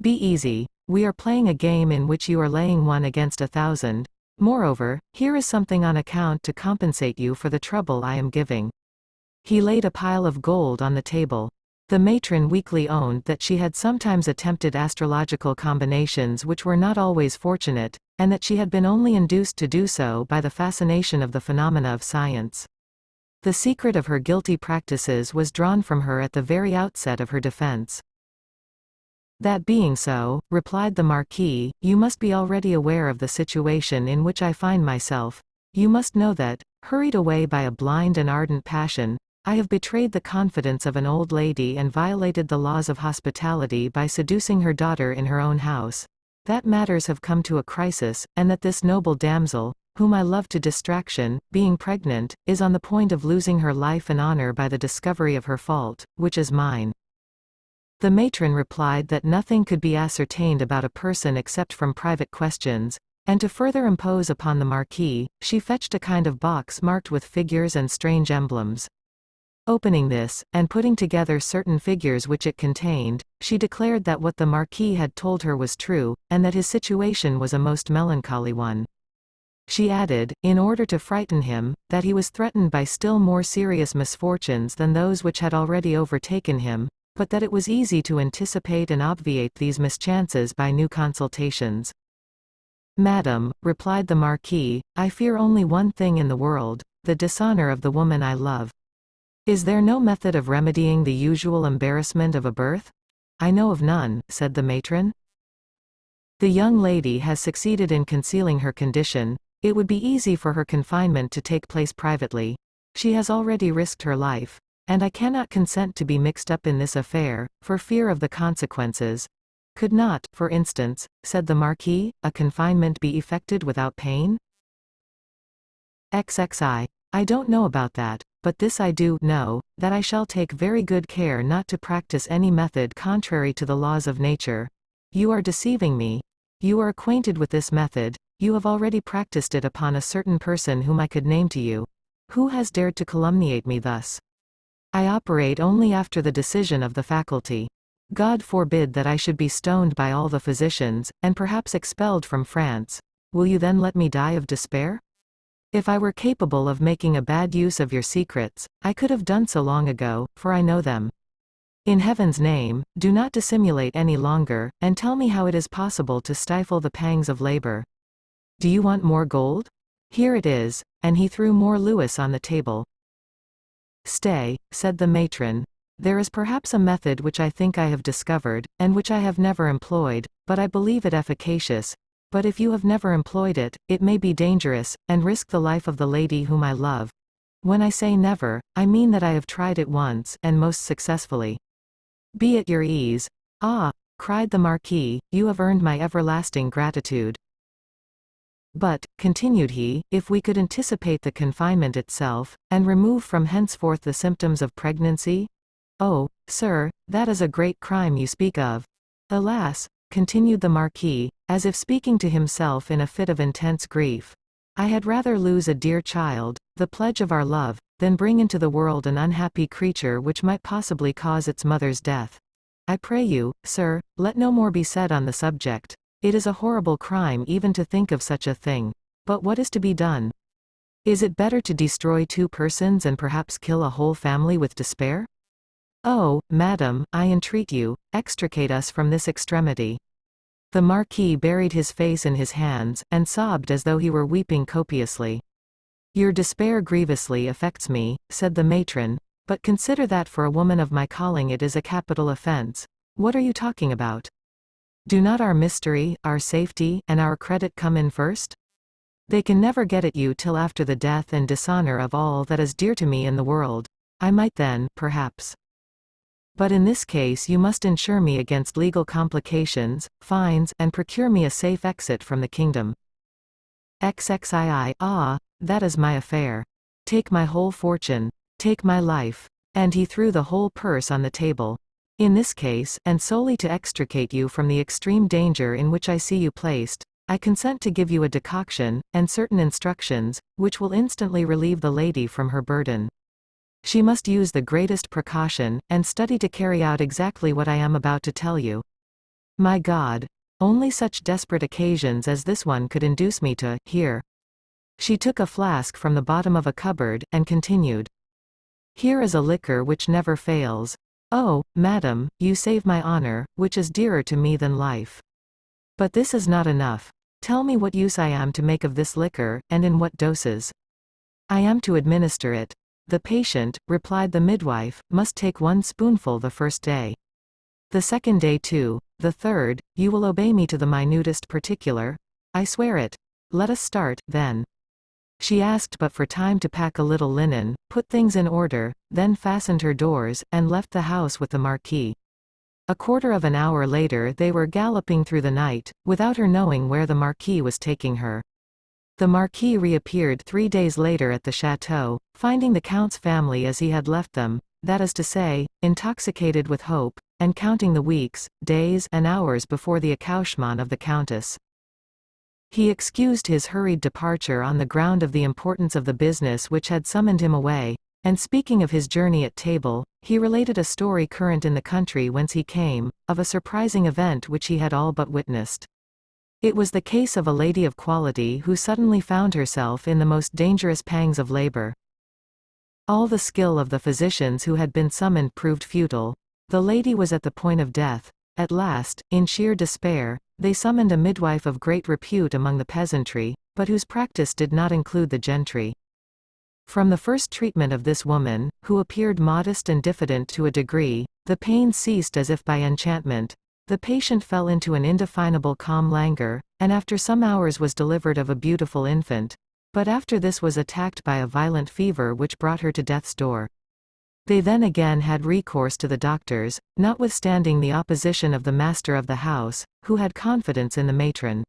Be easy, we are playing a game in which you are laying 1 against 1,000. Moreover, here is something on account to compensate you for the trouble I am giving. He laid a pile of gold on the table. The matron weakly owned that she had sometimes attempted astrological combinations which were not always fortunate, and that she had been only induced to do so by the fascination of the phenomena of science. The secret of her guilty practices was drawn from her at the very outset of her defense. That being so, replied the Marquis, you must be already aware of the situation in which I find myself. You must know that, hurried away by a blind and ardent passion, I have betrayed the confidence of an old lady and violated the laws of hospitality by seducing her daughter in her own house. That matters have come to a crisis, and that this noble damsel, whom I love to distraction, being pregnant, is on the point of losing her life and honor by the discovery of her fault, which is mine. The matron replied that nothing could be ascertained about a person except from private questions, and to further impose upon the Marquis, she fetched a kind of box marked with figures and strange emblems. Opening this, and putting together certain figures which it contained, she declared that what the Marquis had told her was true, and that his situation was a most melancholy one. She added, in order to frighten him, that he was threatened by still more serious misfortunes than those which had already overtaken him, but that it was easy to anticipate and obviate these mischances by new consultations. Madam, replied the Marquis, I fear only one thing in the world, the dishonor of the woman I love. Is there no method of remedying the usual embarrassment of a birth? I know of none, said the matron. The young lady has succeeded in concealing her condition. It would be easy for her confinement to take place privately. She has already risked her life, and I cannot consent to be mixed up in this affair, for fear of the consequences. Could not, for instance, said the Marquis, a confinement be effected without pain? XXI. I don't know about that, but this I do know, that I shall take very good care not to practice any method contrary to the laws of nature. You are deceiving me. You are acquainted with this method, you have already practiced it upon a certain person whom I could name to you. Who has dared to calumniate me thus? I operate only after the decision of the faculty. God forbid that I should be stoned by all the physicians, and perhaps expelled from France. Will you then let me die of despair? If I were capable of making a bad use of your secrets, I could have done so long ago, for I know them. In heaven's name, do not dissimulate any longer, and tell me how it is possible to stifle the pangs of labor. Do you want more gold? Here it is, and he threw more louis on the table. Stay, said the matron. There is perhaps a method which I think I have discovered, and which I have never employed, but I believe it efficacious. But if you have never employed it, it may be dangerous, and risk the life of the lady whom I love. When I say never, I mean that I have tried it once, and most successfully. Be at your ease. Ah, cried the Marquis, you have earned my everlasting gratitude. But, continued he, if we could anticipate the confinement itself, and remove from henceforth the symptoms of pregnancy? Oh, sir, that is a great crime you speak of. Alas, continued the Marquis, as if speaking to himself in a fit of intense grief. I had rather lose a dear child, the pledge of our love, than bring into the world an unhappy creature which might possibly cause its mother's death. I pray you, sir, let no more be said on the subject. It is a horrible crime even to think of such a thing. But what is to be done? Is it better to destroy 2 persons and perhaps kill a whole family with despair? Oh, madam, I entreat you, extricate us from this extremity. The Marquis buried his face in his hands, and sobbed as though he were weeping copiously. Your despair grievously affects me, said the matron, but consider that for a woman of my calling it is a capital offense. What are you talking about? Do not our mystery, our safety, and our credit come in first? They can never get at you till after the death and dishonor of all that is dear to me in the world. I might then, perhaps. But in this case you must insure me against legal complications, fines, and procure me a safe exit from the kingdom. XXII, ah, that is my affair. Take my whole fortune. Take my life. And he threw the whole purse on the table. In this case, and solely to extricate you from the extreme danger in which I see you placed, I consent to give you a decoction, and certain instructions, which will instantly relieve the lady from her burden. She must use the greatest precaution, and study to carry out exactly what I am about to tell you. My God! Only such desperate occasions as this one could induce me to hear. She took a flask from the bottom of a cupboard, and continued. Here is a liquor which never fails. Oh, madam, you save my honor, which is dearer to me than life. But this is not enough. Tell me what use I am to make of this liquor, and in what doses. I am to administer it. The patient, replied the midwife, must take 1 spoonful the first day. The second day too. The third, you will obey me to the minutest particular? I swear it. Let us start, then. She asked but for time to pack a little linen, put things in order, then fastened her doors, and left the house with the Marquis. A quarter of an hour later they were galloping through the night, without her knowing where the Marquis was taking her. The Marquis reappeared 3 days later at the chateau, finding the Count's family as he had left them, that is to say, intoxicated with hope, and counting the weeks, days, and hours before the accouchement of the Countess. He excused his hurried departure on the ground of the importance of the business which had summoned him away, and speaking of his journey at table, he related a story current in the country whence he came, of a surprising event which he had all but witnessed. It was the case of a lady of quality who suddenly found herself in the most dangerous pangs of labor. All the skill of the physicians who had been summoned proved futile. The lady was at the point of death. At last, in sheer despair, they summoned a midwife of great repute among the peasantry, but whose practice did not include the gentry. From the first treatment of this woman, who appeared modest and diffident to a degree, the pain ceased as if by enchantment. The patient fell into an indefinable calm languor, and after some hours was delivered of a beautiful infant. But after this was attacked by a violent fever which brought her to death's door. They then again had recourse to the doctors, notwithstanding the opposition of the master of the house, who had confidence in the matron.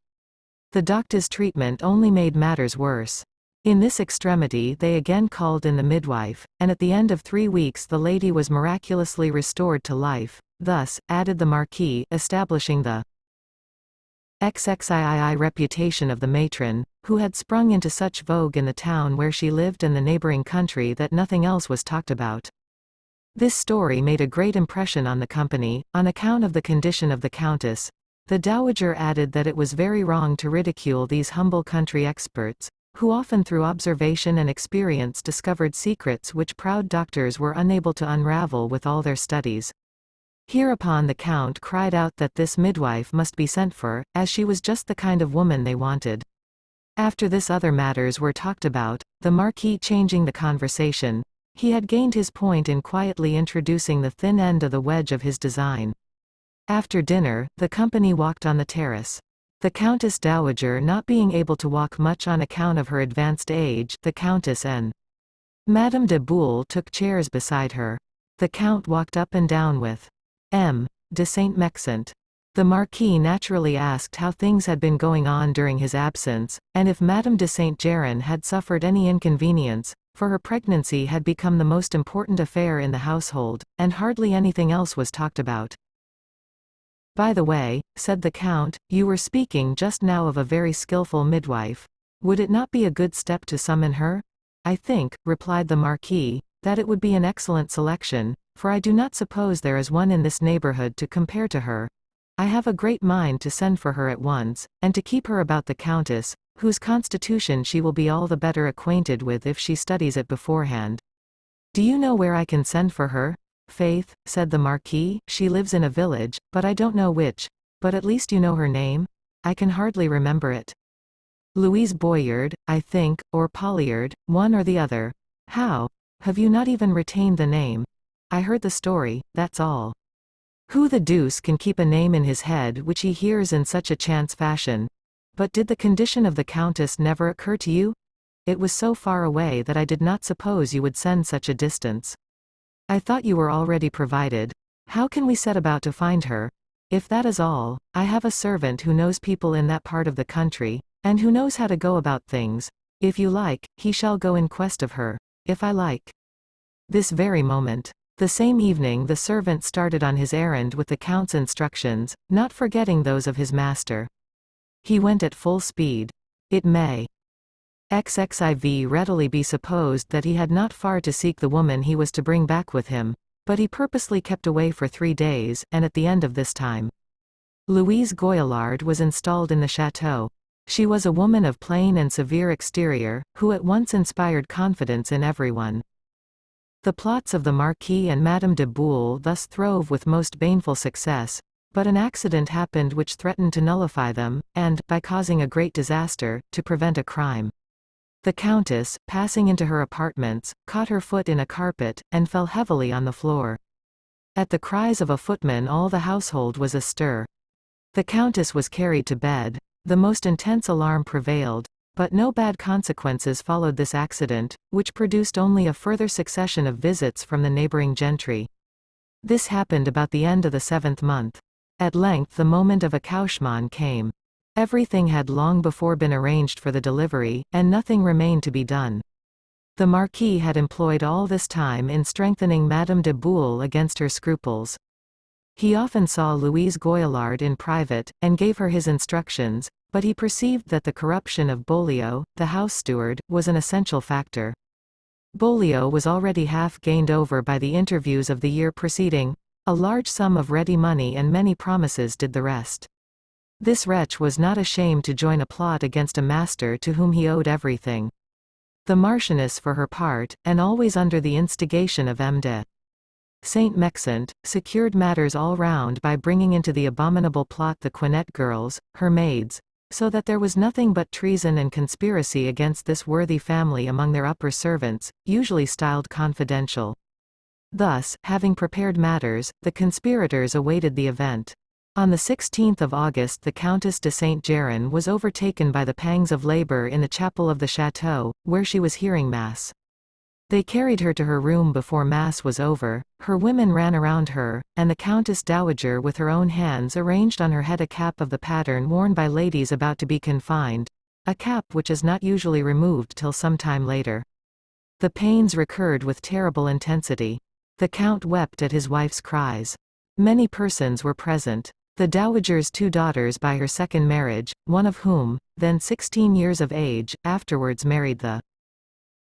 The doctor's treatment only made matters worse. In this extremity they again called in the midwife, and at the end of 3 weeks the lady was miraculously restored to life. Thus, added the Marquis, establishing the XXII reputation of the matron, who had sprung into such vogue in the town where she lived and the neighboring country that nothing else was talked about. This story made a great impression on the company, on account of the condition of the Countess. The dowager added that it was very wrong to ridicule these humble country experts, who often through observation and experience discovered secrets which proud doctors were unable to unravel with all their studies. Hereupon the Count cried out that this midwife must be sent for, as she was just the kind of woman they wanted. After this other matters were talked about, the Marquis changing the conversation. He had gained his point in quietly introducing the thin end of the wedge of his design. After dinner, the company walked on the terrace. The Countess Dowager not being able to walk much on account of her advanced age, the Countess and Madame de Boule took chairs beside her. The Count walked up and down with M. de Saint-Mexent. The Marquis naturally asked how things had been going on during his absence, and if Madame de Saint-Geran had suffered any inconvenience, for her pregnancy had become the most important affair in the household, and hardly anything else was talked about. "By the way," said the Count, "you were speaking just now of a very skillful midwife. Would it not be a good step to summon her?" "I think," replied the Marquis, "that it would be an excellent selection, for I do not suppose there is one in this neighborhood to compare to her. I have a great mind to send for her at once, and to keep her about the Countess, whose constitution she will be all the better acquainted with if she studies it beforehand." "Do you know where I can send for her?" "Faith," said the Marquis, "she lives in a village, but I don't know which. But at least you know her name?" "I can hardly remember it." "Louise Boyard, I think, or Polliard, one or the other." "How? Have you not even retained the name?" "I heard the story, that's all." "Who the deuce can keep a name in his head which he hears in such a chance fashion? But did the condition of the Countess never occur to you? It was so far away that I did not suppose you would send such a distance. I thought you were already provided. How can we set about to find her? If that is all, I have a servant who knows people in that part of the country, and who knows how to go about things. If you like, he shall go in quest of her. If I like. This very moment." The same evening the servant started on his errand with the Count's instructions, not forgetting those of his master. He went at full speed. It may XXIV readily be supposed that he had not far to seek the woman he was to bring back with him, but he purposely kept away for 3 days, and at the end of this time, Louise Goillard was installed in the chateau. She was a woman of plain and severe exterior, who at once inspired confidence in everyone. The plots of the Marquis and Madame de Boule thus throve with most baneful success, but an accident happened which threatened to nullify them, and, by causing a great disaster, to prevent a crime. The Countess, passing into her apartments, caught her foot in a carpet, and fell heavily on the floor. At the cries of a footman all the household was astir. The Countess was carried to bed. The most intense alarm prevailed, but no bad consequences followed this accident, which produced only a further succession of visits from the neighboring gentry. This happened about the end of the 7th month. At length the moment of accouchement came. Everything had long before been arranged for the delivery, and nothing remained to be done. The Marquis had employed all this time in strengthening Madame de Boule against her scruples. He often saw Louise Goillard in private, and gave her his instructions, but he perceived that the corruption of Beaulieu, the house steward, was an essential factor. Beaulieu was already half gained over by the interviews of the year preceding. A large sum of ready money and many promises did the rest. This wretch was not ashamed to join a plot against a master to whom he owed everything. The Marchioness for her part, and always under the instigation of M. de Saint-Mexent, secured matters all round by bringing into the abominable plot the Quinet girls, her maids, so that there was nothing but treason and conspiracy against this worthy family among their upper servants, usually styled confidential. Thus, having prepared matters, the conspirators awaited the event. On the 16th of August the Countess de Saint-Geran was overtaken by the pangs of labor in the chapel of the chateau, where she was hearing Mass. They carried her to her room before Mass was over, her women ran around her, and the Countess Dowager with her own hands arranged on her head a cap of the pattern worn by ladies about to be confined, a cap which is not usually removed till some time later. The pains recurred with terrible intensity. The Count wept at his wife's cries. Many persons were present. The Dowager's 2 daughters by her second marriage, one of whom, then 16 years of age, afterwards married the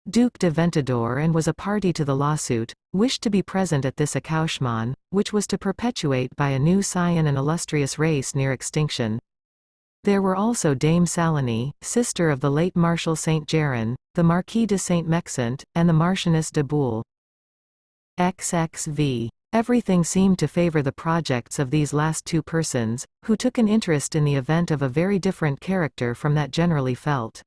Duc de Ventadour and was a party to the lawsuit, wished to be present at this accouchement, which was to perpetuate by a new scion an illustrious race near extinction. There were also Dame Salony, sister of the late Marshal Saint-Geran, the Marquis de Saint-Mexent, and the Marchioness de Boule. XXV. Everything seemed to favor the projects of these last 2 persons, who took an interest in the event of a very different character from that generally felt.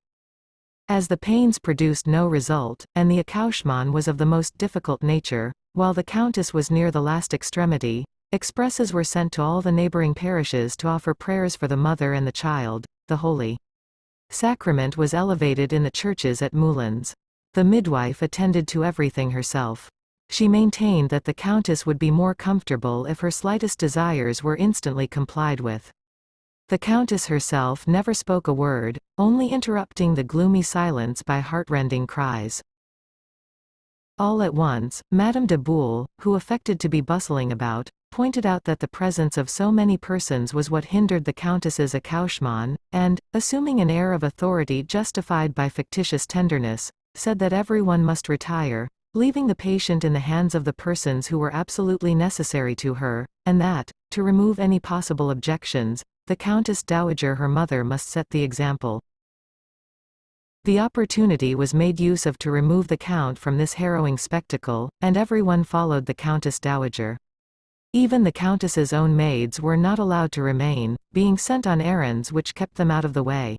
As the pains produced no result, and the accouchement was of the most difficult nature, while the Countess was near the last extremity, expresses were sent to all the neighboring parishes to offer prayers for the mother and the child. The Holy Sacrament was elevated in the churches at Moulins. The midwife attended to everything herself. She maintained that the Countess would be more comfortable if her slightest desires were instantly complied with. The Countess herself never spoke a word, only interrupting the gloomy silence by heartrending cries. All at once, Madame de Boule, who affected to be bustling about, pointed out that the presence of so many persons was what hindered the Countess's accouchement, and, assuming an air of authority justified by fictitious tenderness, said that everyone must retire, leaving the patient in the hands of the persons who were absolutely necessary to her, and that, to remove any possible objections, the Countess Dowager her mother must set the example. The opportunity was made use of to remove the Count from this harrowing spectacle, and everyone followed the Countess Dowager. Even the Countess's own maids were not allowed to remain, being sent on errands which kept them out of the way.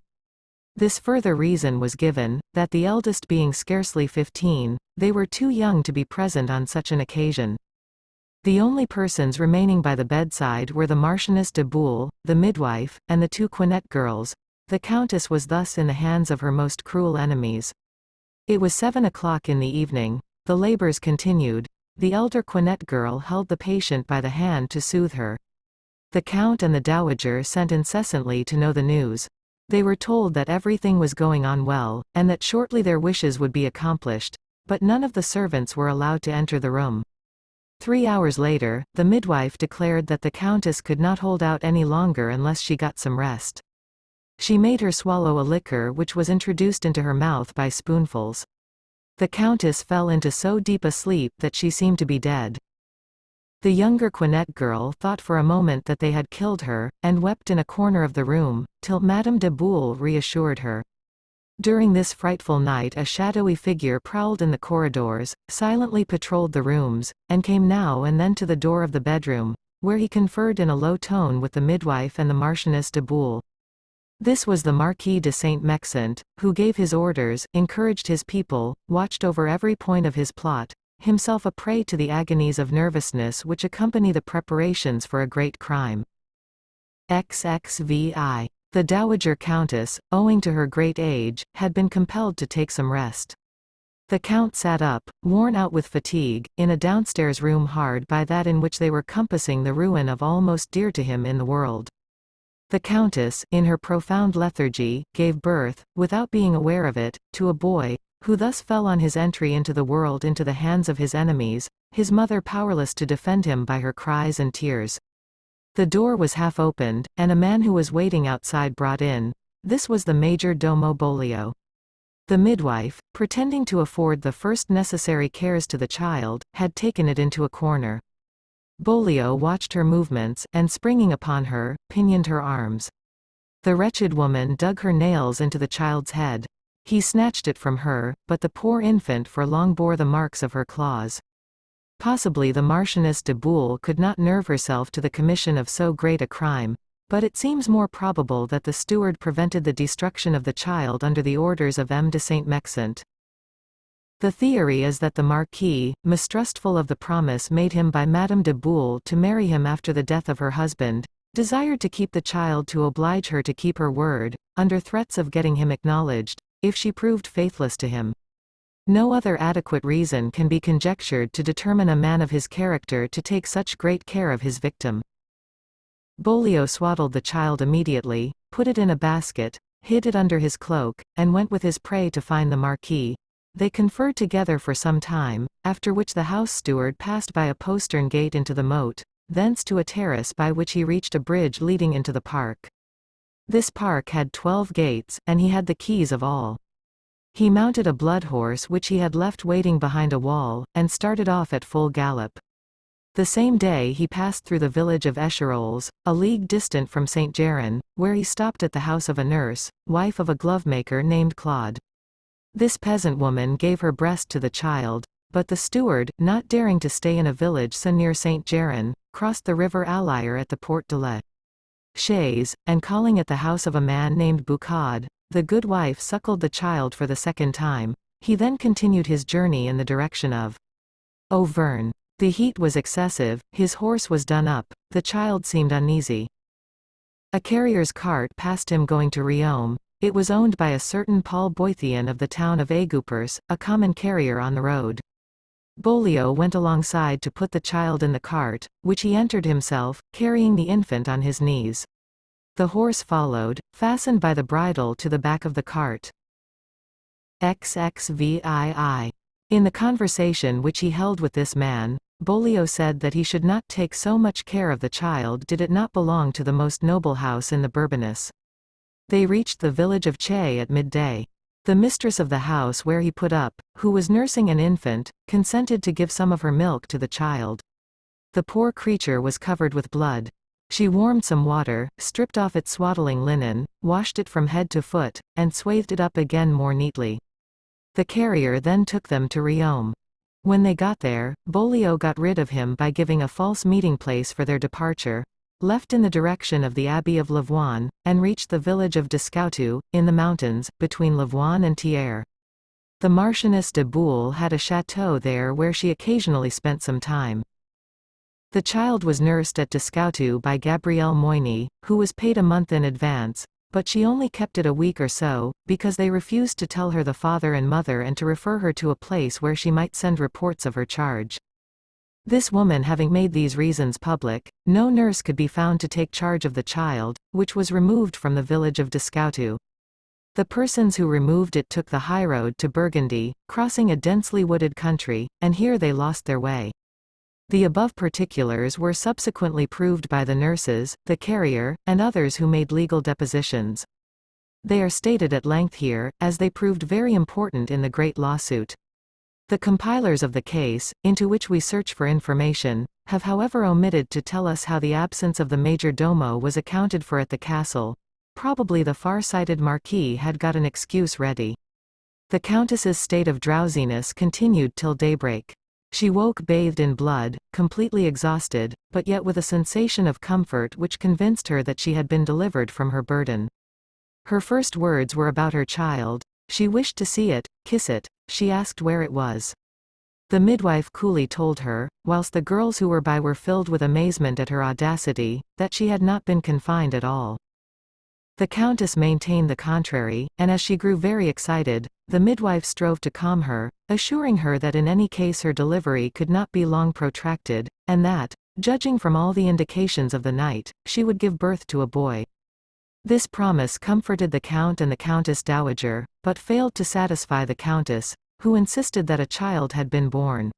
This further reason was given, that the eldest being scarcely 15, they were too young to be present on such an occasion. The only persons remaining by the bedside were the Marchioness de Boule, the midwife, and the 2 Quinet girls. The Countess was thus in the hands of her most cruel enemies. It was 7 o'clock in the evening. The labors continued. The elder Quinet girl held the patient by the hand to soothe her. The Count and the Dowager sent incessantly to know the news. They were told that everything was going on well, and that shortly their wishes would be accomplished, but none of the servants were allowed to enter the room. 3 hours later, the midwife declared that the Countess could not hold out any longer unless she got some rest. She made her swallow a liquor which was introduced into her mouth by spoonfuls. The Countess fell into so deep a sleep that she seemed to be dead. The younger Quinet girl thought for a moment that they had killed her, and wept in a corner of the room, till Madame de Boule reassured her. During this frightful night a shadowy figure prowled in the corridors, silently patrolled the rooms, and came now and then to the door of the bedroom, where he conferred in a low tone with the midwife and the Marchioness de Boule. This was the Marquis de Saint-Mexent, who gave his orders, encouraged his people, watched over every point of his plot, himself a prey to the agonies of nervousness which accompany the preparations for a great crime. XXVI. The Dowager Countess, owing to her great age, had been compelled to take some rest. The Count sat up, worn out with fatigue, in a downstairs room hard by that in which they were compassing the ruin of all most dear to him in the world. The Countess, in her profound lethargy, gave birth, without being aware of it, to a boy, who thus fell on his entry into the world into the hands of his enemies, his mother powerless to defend him by her cries and tears. The door was half opened, and a man who was waiting outside brought in. This was the Major Domo Bolio. The midwife, pretending to afford the first necessary cares to the child, had taken it into a corner. Bolio watched her movements, and springing upon her, pinioned her arms. The wretched woman dug her nails into the child's head. He snatched it from her, but the poor infant for long bore the marks of her claws. Possibly the Marchioness de Boule could not nerve herself to the commission of so great a crime, but it seems more probable that the steward prevented the destruction of the child under the orders of M. de Saint-Mexent. The theory is that the Marquis, mistrustful of the promise made him by Madame de Boule to marry him after the death of her husband, desired to keep the child to oblige her to keep her word, under threats of getting him acknowledged, if she proved faithless to him. No other adequate reason can be conjectured to determine a man of his character to take such great care of his victim. Bolio swaddled the child immediately, put it in a basket, hid it under his cloak, and went with his prey to find the Marquis. They conferred together for some time, after which the house steward passed by a postern gate into the moat, thence to a terrace by which he reached a bridge leading into the park. This park had 12 gates, and he had the keys of all. He mounted a blood horse which he had left waiting behind a wall, and started off at full gallop. The same day he passed through the village of Échirolles, a league distant from Saint-Geran, where he stopped at the house of a nurse, wife of a glovemaker named Claude. This peasant woman gave her breast to the child, but the steward, not daring to stay in a village so near Saint-Geran, crossed the river Allier at the Porte de la Chaise, and calling at the house of a man named Boucade, the good wife suckled the child for the second time. He then continued his journey in the direction of Auvergne. The heat was excessive, his horse was done up, the child seemed uneasy. A carrier's cart passed him going to Riom. It was owned by a certain Paul Boithian of the town of Aiguepers, a common carrier on the road. Bolio went alongside to put the child in the cart, which he entered himself, carrying the infant on his knees. The horse followed, fastened by the bridle to the back of the cart. XXVII. In the conversation which he held with this man, Bollio said that he should not take so much care of the child did it not belong to the most noble house in the Bourbonnais. They reached the village of Che at midday. The mistress of the house where he put up, who was nursing an infant, consented to give some of her milk to the child. The poor creature was covered with blood. She warmed some water, stripped off its swaddling linen, washed it from head to foot, and swathed it up again more neatly. The carrier then took them to Riom. When they got there, Bollio got rid of him by giving a false meeting place for their departure, left in the direction of the Abbey of Louvain, and reached the village of Descoutu, in the mountains, between Louvain and Thiers. The Marchioness de Boule had a chateau there where she occasionally spent some time. The child was nursed at Descoutu by Gabrielle Moyny, who was paid a month in advance, but she only kept it a week or so, because they refused to tell her the father and mother and to refer her to a place where she might send reports of her charge. This woman having made these reasons public, no nurse could be found to take charge of the child, which was removed from the village of Descoutu. The persons who removed it took the highroad to Burgundy, crossing a densely wooded country, and here they lost their way. The above particulars were subsequently proved by the nurses, the carrier, and others who made legal depositions. They are stated at length here, as they proved very important in the great lawsuit. The compilers of the case, into which we search for information, have however omitted to tell us how the absence of the major domo was accounted for at the castle. Probably the far-sighted marquis had got an excuse ready. The countess's state of drowsiness continued till daybreak. She woke bathed in blood, completely exhausted, but yet with a sensation of comfort which convinced her that she had been delivered from her burden. Her first words were about her child. She wished to see it, kiss it. She asked where it was. The midwife coolly told her, whilst the girls who were by were filled with amazement at her audacity, that she had not been confined at all. The countess maintained the contrary, and as she grew very excited, the midwife strove to calm her, assuring her that in any case her delivery could not be long protracted, and that, judging from all the indications of the night, she would give birth to a boy. This promise comforted the count and the countess dowager, but failed to satisfy the countess, who insisted that a child had been born.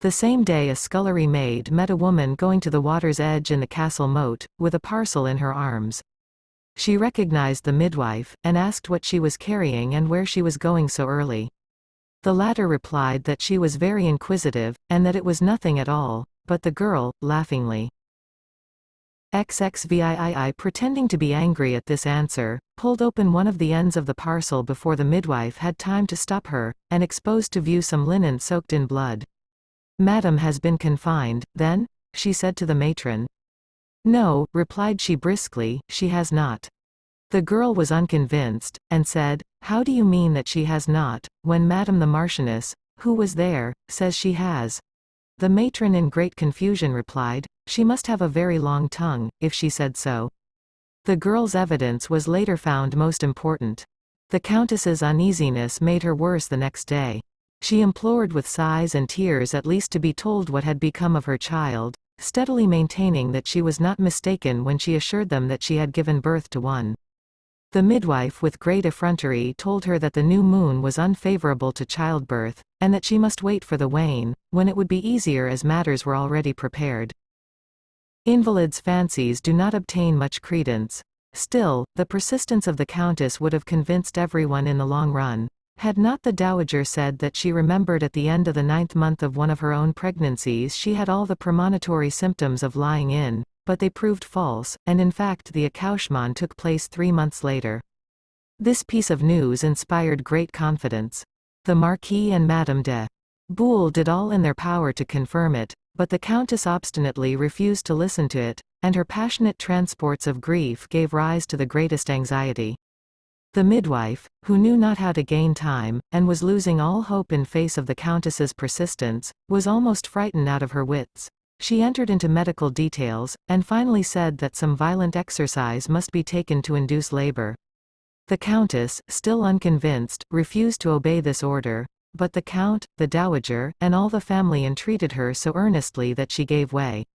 The same day a scullery maid met a woman going to the water's edge in the castle moat, with a parcel in her arms. She recognized the midwife, and asked what she was carrying and where she was going so early. The latter replied that she was very inquisitive, and that it was nothing at all, but the girl, laughingly, XXVII pretending to be angry at this answer, pulled open one of the ends of the parcel before the midwife had time to stop her, and exposed to view some linen soaked in blood. "Madam has been confined, then?" she said to the matron. "No," replied she briskly, "she has not." The girl was unconvinced, and said, "How do you mean that she has not, when Madame the Marchioness, who was there, says she has?" The matron in great confusion replied, "She must have a very long tongue, if she said so." The girl's evidence was later found most important. The countess's uneasiness made her worse the next day. She implored with sighs and tears at least to be told what had become of her child, steadily maintaining that she was not mistaken when she assured them that she had given birth to one. The midwife with great effrontery told her that the new moon was unfavorable to childbirth, and that she must wait for the wane, when it would be easier as matters were already prepared. Invalids' fancies do not obtain much credence. Still, the persistence of the countess would have convinced everyone in the long run, had not the dowager said that she remembered at the end of the 9th month of one of her own pregnancies she had all the premonitory symptoms of lying in, but they proved false, and in fact the accouchement took place 3 months later. This piece of news inspired great confidence. The Marquis and Madame de Boule did all in their power to confirm it, but the countess obstinately refused to listen to it, and her passionate transports of grief gave rise to the greatest anxiety. The midwife, who knew not how to gain time, and was losing all hope in face of the countess's persistence, was almost frightened out of her wits. She entered into medical details, and finally said that some violent exercise must be taken to induce labor. The countess, still unconvinced, refused to obey this order, but the count, the dowager, and all the family entreated her so earnestly that she gave way.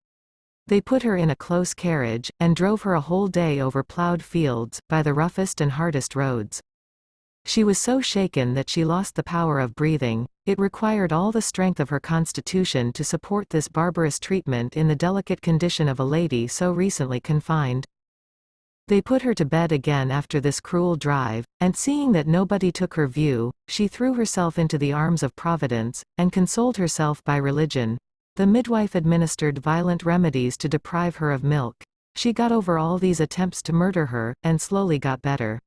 They put her in a close carriage, and drove her a whole day over ploughed fields, by the roughest and hardest roads. She was so shaken that she lost the power of breathing, It required all the strength of her constitution to support this barbarous treatment in the delicate condition of a lady so recently confined. They put her to bed again after this cruel drive, and seeing that nobody took her view, she threw herself into the arms of Providence, and consoled herself by religion. The midwife administered violent remedies to deprive her of milk. She got over all these attempts to murder her, and slowly got better.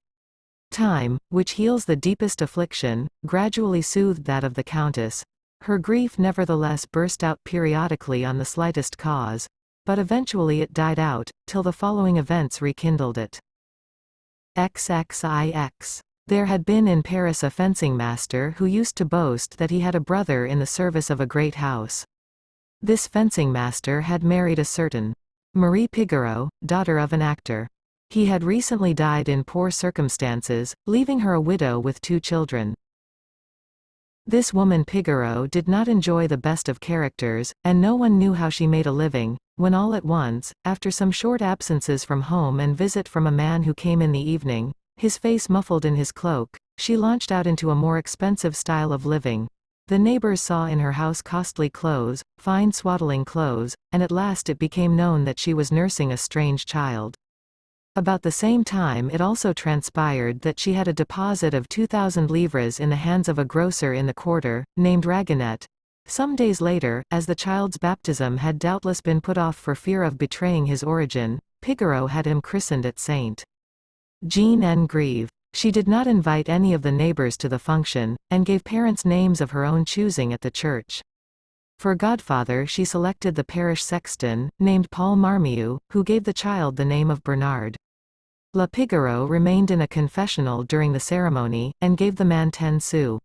Time, which heals the deepest affliction, gradually soothed that of the Countess. Her grief nevertheless burst out periodically on the slightest cause, but eventually it died out, till the following events rekindled it. XXIX. There had been in Paris a fencing master who used to boast that he had a brother in the service of a great house. This fencing master had married a certain Marie Pigoreau, daughter of an actor. He had recently died in poor circumstances, leaving her a widow with 2 children. This woman Pigoreau did not enjoy the best of characters, and no one knew how she made a living, when all at once, after some short absences from home and visit from a man who came in the evening, his face muffled in his cloak, she launched out into a more expensive style of living. The neighbors saw in her house costly clothes, fine swaddling clothes, and at last it became known that she was nursing a strange child. About the same time it also transpired that she had a deposit of 2,000 livres in the hands of a grocer in the quarter, named Raguenet. Some days later, as the child's baptism had doubtless been put off for fear of betraying his origin, Pigoreau had him christened at St. Jean en Greve. She did not invite any of the neighbors to the function, and gave parents names of her own choosing at the church. For godfather she selected the parish sexton, named Paul Marmiou, who gave the child the name of Bernard. La Pigoreau remained in a confessional during the ceremony, and gave the man 10 sous.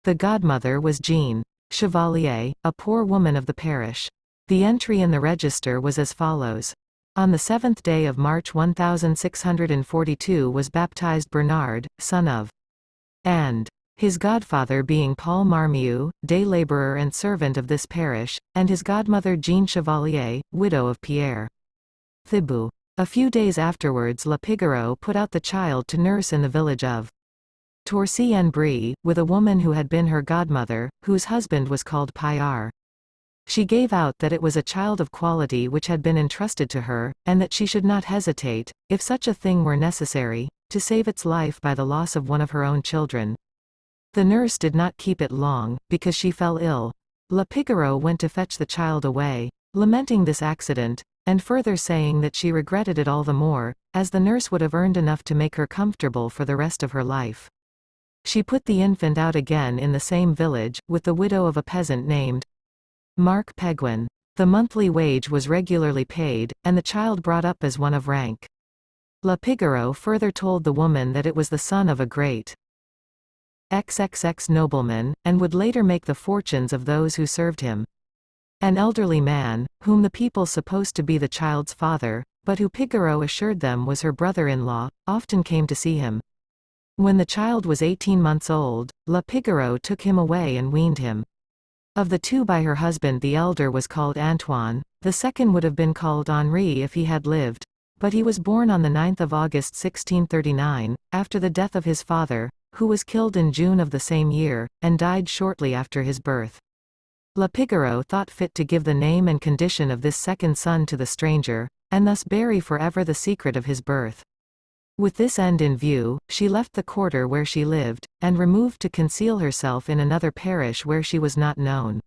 The godmother was Jean Chevalier, a poor woman of the parish. The entry in the register was as follows. On the 7th day of March 1642 was baptized Bernard, son of and his godfather being Paul Marmiou, day laborer and servant of this parish, and his godmother Jean Chevalier, widow of Pierre Thibault. A few days afterwards La Pigoreau put out the child to nurse in the village of Torcy-en-Brie, with a woman who had been her godmother, whose husband was called Paillard. She gave out that it was a child of quality which had been entrusted to her, and that she should not hesitate, if such a thing were necessary, to save its life by the loss of one of her own children. The nurse did not keep it long, because she fell ill. La Pigoreau went to fetch the child away, lamenting this accident, and further saying that she regretted it all the more, as the nurse would have earned enough to make her comfortable for the rest of her life. She put the infant out again in the same village, with the widow of a peasant named Marc Peguin. The monthly wage was regularly paid, and the child brought up as one of rank. La Pigoreau further told the woman that it was the son of a great XXX nobleman, and would later make the fortunes of those who served him. An elderly man, whom the people supposed to be the child's father, but who Pigoreau assured them was her brother-in-law, often came to see him. When the child was 18 months old, La Pigoreau took him away and weaned him. Of the 2 by her husband the elder was called Antoine, the second would have been called Henri if he had lived, but he was born on the 9th of August 1639, after the death of his father, who was killed in June of the same year, and died shortly after his birth. La Pigoreau thought fit to give the name and condition of this second son to the stranger, and thus bury forever the secret of his birth. With this end in view, she left the quarter where she lived, and removed to conceal herself in another parish where she was not known.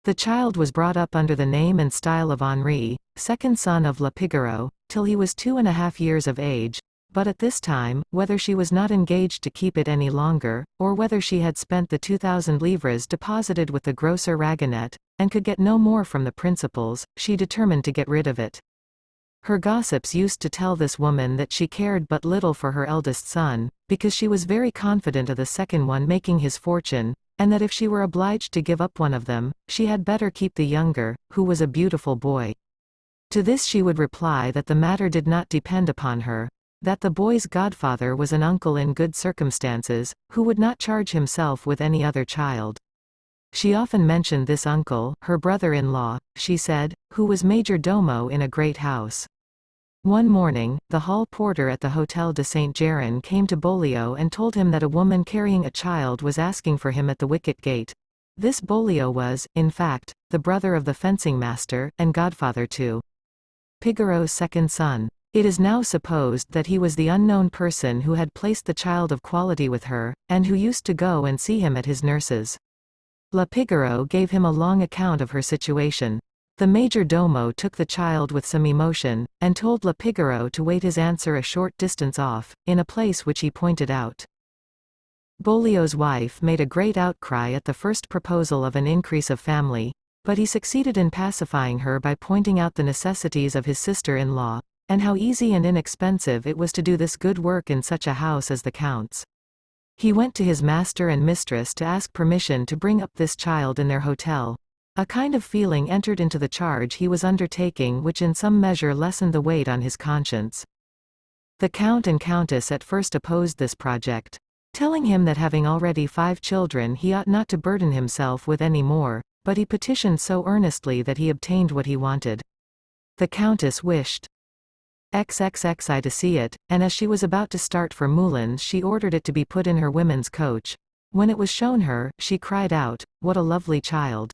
The child was brought up under the name and style of Henri, second son of La Pigoreau, till he was 2½ years of age, but at this time, whether she was not engaged to keep it any longer, or whether she had spent the 2,000 livres deposited with the grocer Raguenet, and could get no more from the principals, she determined to get rid of it. Her gossips used to tell this woman that she cared but little for her eldest son, because she was very confident of the second one making his fortune, and that if she were obliged to give up one of them, she had better keep the younger, who was a beautiful boy. To this she would reply that the matter did not depend upon her, that the boy's godfather was an uncle in good circumstances, who would not charge himself with any other child. She often mentioned this uncle, her brother-in-law, she said, who was major domo in a great house. One morning, the hall porter at the Hôtel de Saint-Geran came to Beaulieu and told him that a woman carrying a child was asking for him at the wicket gate. This Beaulieu was, in fact, the brother of the fencing master, and godfather to Pigoreau's second son. It is now supposed that he was the unknown person who had placed the child of quality with her, and who used to go and see him at his nurse's. La Pigoreau gave him a long account of her situation. The major domo took the child with some emotion, and told La Pigoreau to wait his answer a short distance off, in a place which he pointed out. Beaulieu's wife made a great outcry at the first proposal of an increase of family, but he succeeded in pacifying her by pointing out the necessities of his sister-in-law, and how easy and inexpensive it was to do this good work in such a house as the Count's. He went to his master and mistress to ask permission to bring up this child in their hotel. A kind of feeling entered into the charge he was undertaking which in some measure lessened the weight on his conscience. The Count and Countess at first opposed this project, telling him that having already 5 children he ought not to burden himself with any more, but he petitioned so earnestly that he obtained what he wanted. The Countess wished XXXI to see it, and as she was about to start for Moulins she ordered it to be put in her women's coach. When it was shown her, she cried out, "What a lovely child!"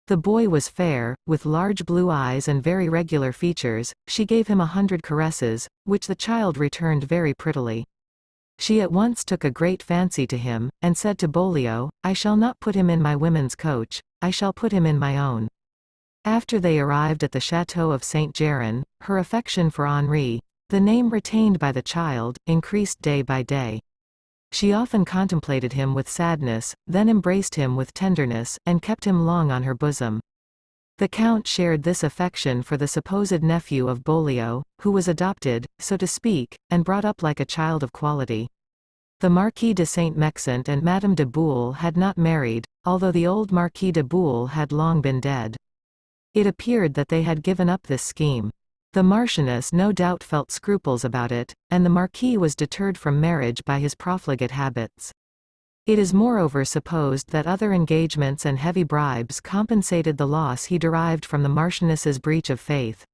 The boy was fair, with large blue eyes and very regular features. She gave him 100 caresses, which the child returned very prettily. She at once took a great fancy to him, and said to Beaulieu, "I shall not put him in my women's coach, I shall put him in my own." After they arrived at the Château of Saint-Geran, her affection for Henri, the name retained by the child, increased day by day. She often contemplated him with sadness, then embraced him with tenderness, and kept him long on her bosom. The Count shared this affection for the supposed nephew of Beaulieu, who was adopted, so to speak, and brought up like a child of quality. The Marquis de Saint-Mexent and Madame de Boule had not married, although the old Marquis de Boule had long been dead. It appeared that they had given up this scheme. The Marchioness no doubt felt scruples about it, and the Marquis was deterred from marriage by his profligate habits. It is moreover supposed that other engagements and heavy bribes compensated the loss he derived from the Marchioness's breach of faith.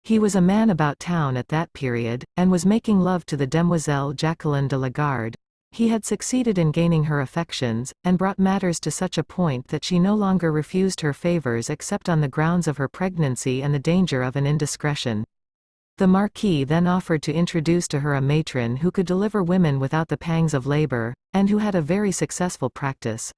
He was a man about town at that period, and was making love to the demoiselle Jacqueline de la Garde. He had succeeded in gaining her affections, and brought matters to such a point that she no longer refused her favors except on the grounds of her pregnancy and the danger of an indiscretion. The Marquis then offered to introduce to her a matron who could deliver women without the pangs of labor, and who had a very successful practice.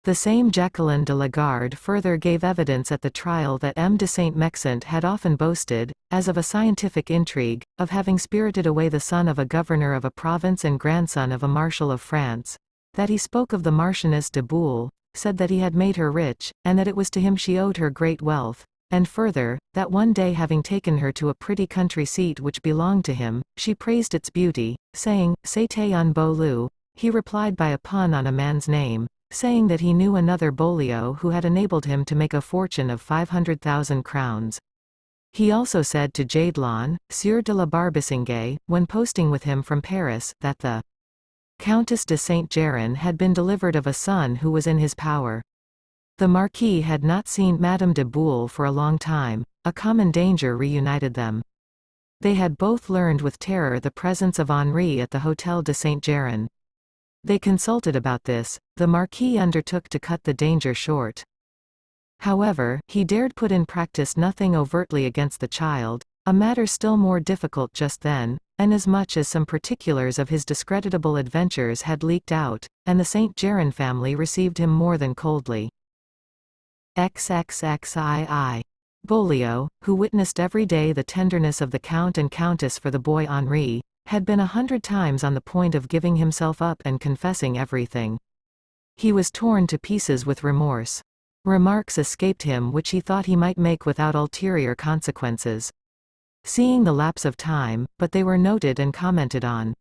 The same Jacqueline de la Garde further gave evidence at the trial that M. de Saint-Mexent had often boasted, as of a scientific intrigue, of having spirited away the son of a governor of a province and grandson of a marshal of France, that he spoke of the Marchioness de Boule, said that he had made her rich, and that it was to him she owed her great wealth, and further, that one day having taken her to a pretty country seat which belonged to him, she praised its beauty, saying, "C'était un beau lieu." He replied by a pun on a man's name, saying that he knew another Beaulieu who had enabled him to make a fortune of 500,000 crowns. He also said to Jadelon, Sieur de la Barbissingay, when posting with him from Paris, that the Countess de Saint-Geran had been delivered of a son who was in his power. The Marquis had not seen Madame de Boule for a long time. A common danger reunited them. They had both learned with terror the presence of Henri at the Hôtel de Saint-Geran. They consulted about this. The Marquis undertook to cut the danger short. However, he dared put in practice nothing overtly against the child, a matter still more difficult just then, inasmuch as some particulars of his discreditable adventures had leaked out, and the Saint-Geran family received him more than coldly. XXXII. Beaulieu, who witnessed every day the tenderness of the Count and Countess for the boy Henri, had been 100 times on the point of giving himself up and confessing everything. He was torn to pieces with remorse. Remarks escaped him which he thought he might make without ulterior consequences. Seeing the lapse of time, but they were noted and commented on.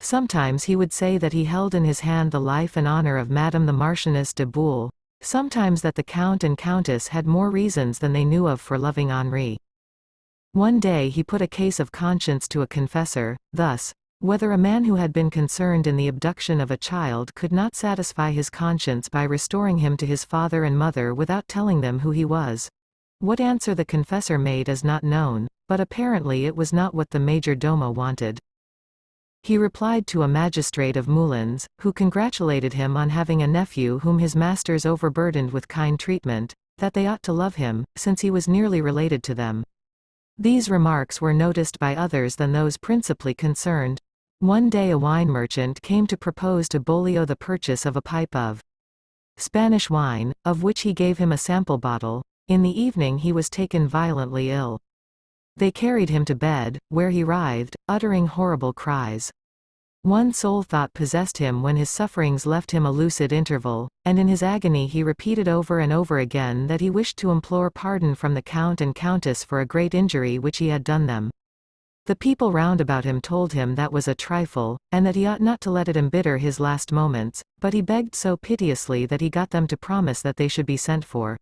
Sometimes he would say that he held in his hand the life and honor of Madame the Marchioness de Boule, sometimes that the Count and Countess had more reasons than they knew of for loving Henri. One day he put a case of conscience to a confessor, thus, whether a man who had been concerned in the abduction of a child could not satisfy his conscience by restoring him to his father and mother without telling them who he was. What answer the confessor made is not known, but apparently it was not what the major domo wanted. He replied to a magistrate of Moulins, who congratulated him on having a nephew whom his masters overburdened with kind treatment, that they ought to love him, since he was nearly related to them. These remarks were noticed by others than those principally concerned. One day a wine merchant came to propose to Bollio the purchase of a pipe of Spanish wine, of which he gave him a sample bottle. In the evening he was taken violently ill. They carried him to bed, where he writhed, uttering horrible cries. One sole thought possessed him when his sufferings left him a lucid interval, and in his agony he repeated over and over again that he wished to implore pardon from the Count and Countess for a great injury which he had done them. The people round about him told him that was a trifle, and that he ought not to let it embitter his last moments, but he begged so piteously that he got them to promise that they should be sent for.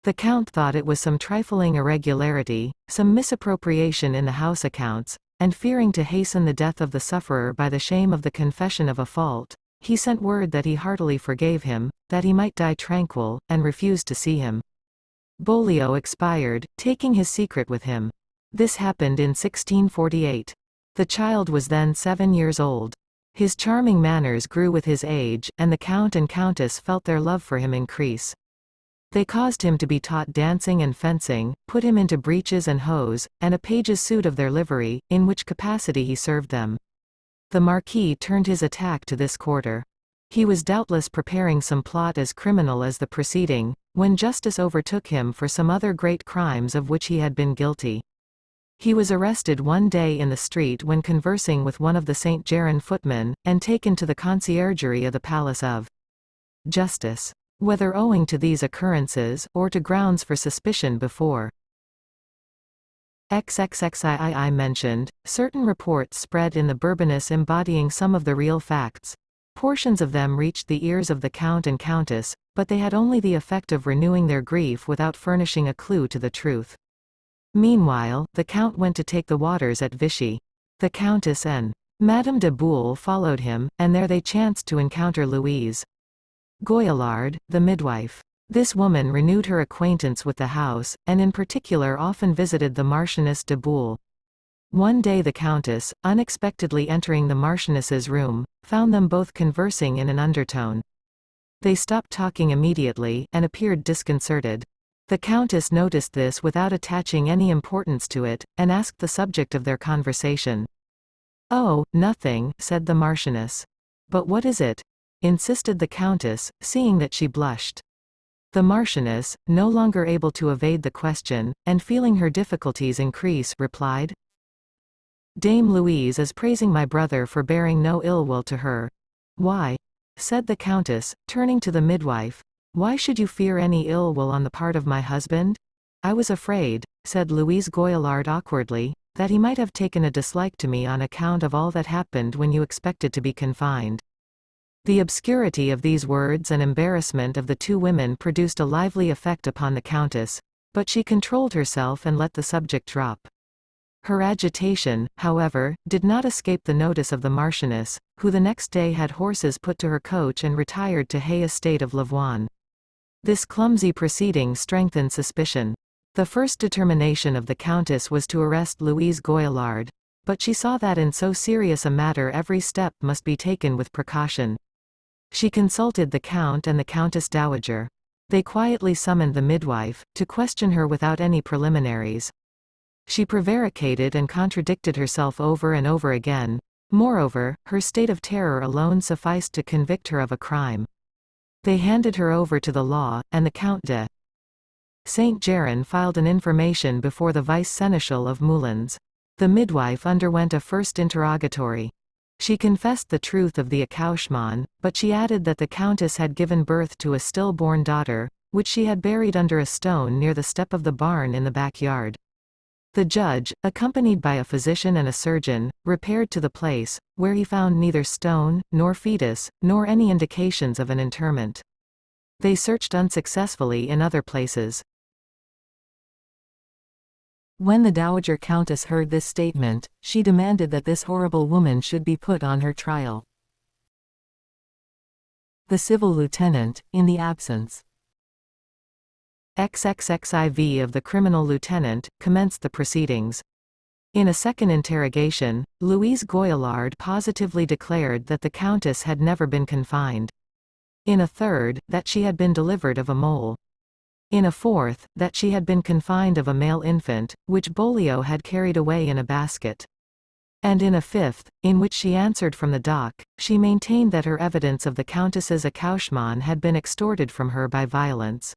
The Count thought it was some trifling irregularity, some misappropriation in the house accounts, and fearing to hasten the death of the sufferer by the shame of the confession of a fault, he sent word that he heartily forgave him, that he might die tranquil, and refused to see him. Bollio expired, taking his secret with him. This happened in 1648. The child was then 7 years old. His charming manners grew with his age, and the Count and Countess felt their love for him increase. They caused him to be taught dancing and fencing, put him into breeches and hose, and a page's suit of their livery, in which capacity he served them. The Marquis turned his attack to this quarter. He was doubtless preparing some plot as criminal as the preceding, when justice overtook him for some other great crimes of which he had been guilty. He was arrested one day in the street when conversing with one of the Saint-Geran footmen, and taken to the conciergerie of the Palace of Justice. Whether owing to these occurrences, or to grounds for suspicion before XXXII mentioned, certain reports spread in the Bourbonnais embodying some of the real facts. Portions of them reached the ears of the Count and Countess, but they had only the effect of renewing their grief without furnishing a clue to the truth. Meanwhile, the Count went to take the waters at Vichy. The Countess and Madame de Boule followed him, and there they chanced to encounter Louise Goillard, the midwife. This woman renewed her acquaintance with the house, and in particular often visited the Marchioness de Boule. One day the Countess, unexpectedly entering the Marchioness's room, found them both conversing in an undertone. They stopped talking immediately, and appeared disconcerted. The Countess noticed this without attaching any importance to it, and asked the subject of their conversation. "Oh, nothing," said the Marchioness. "But what is it?" insisted the Countess, seeing that she blushed. The Marchioness, no longer able to evade the question, and feeling her difficulties increase, replied, "Dame Louise is praising my brother for bearing no ill will to her." "Why?" said the Countess, turning to the midwife. "Why should you fear any ill will on the part of my husband?" "I was afraid," said Louise Goillard awkwardly, "that he might have taken a dislike to me on account of all that happened when you expected to be confined." The obscurity of these words and embarrassment of the two women produced a lively effect upon the Countess, but she controlled herself and let the subject drop. Her agitation, however, did not escape the notice of the Marchioness, who the next day had horses put to her coach and retired to Hay estate of Lavoine. This clumsy proceeding strengthened suspicion. The first determination of the Countess was to arrest Louise Goillard, but she saw that in so serious a matter every step must be taken with precaution. She consulted the Count and the Countess Dowager. They quietly summoned the midwife, to question her without any preliminaries. She prevaricated and contradicted herself over and over again. Moreover, her state of terror alone sufficed to convict her of a crime. They handed her over to the law, and the Count de Saint-Geran filed an information before the vice-seneschal of Moulins. The midwife underwent a first interrogatory. She confessed the truth of the accouchement, but she added that the Countess had given birth to a still-born daughter, which she had buried under a stone near the step of the barn in the backyard. The judge, accompanied by a physician and a surgeon, repaired to the place, where he found neither stone, nor fetus, nor any indications of an interment. They searched unsuccessfully in other places. When the Dowager Countess heard this statement, she demanded that this horrible woman should be put on her trial. The civil lieutenant, in the absence XXXIV of the criminal lieutenant, commenced the proceedings. In a second interrogation, Louise Goyillard positively declared that the Countess had never been confined. In a third, that she had been delivered of a mole. In a fourth, that she had been confined of a male infant, which Bolio had carried away in a basket. And in a fifth, in which she answered from the dock, she maintained that her evidence of the Countess's accouchement had been extorted from her by violence.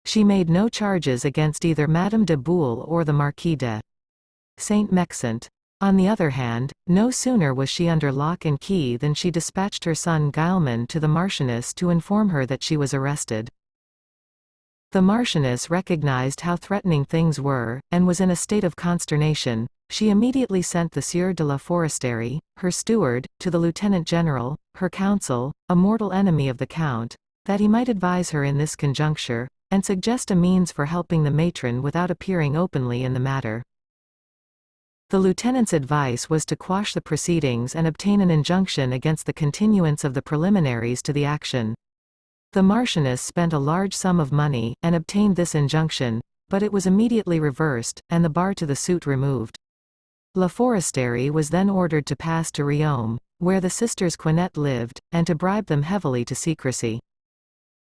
She made no charges against either Madame de Boule or the Marquis de Saint-Mexent. On the other hand, no sooner was she under lock and key than she dispatched her son Guillemot to the Marchioness to inform her that she was arrested. The Marchioness recognized how threatening things were, and was in a state of consternation. She immediately sent the Sieur de la Foresterie, her steward, to the Lieutenant General, her counsel, a mortal enemy of the Count, that he might advise her in this conjuncture, and suggest a means for helping the matron without appearing openly in the matter. The lieutenant's advice was to quash the proceedings and obtain an injunction against the continuance of the preliminaries to the action. The Marchioness spent a large sum of money, and obtained this injunction, but it was immediately reversed, and the bar to the suit removed. La Foresterie was then ordered to pass to Riom, where the sisters Quinet lived, and to bribe them heavily to secrecy.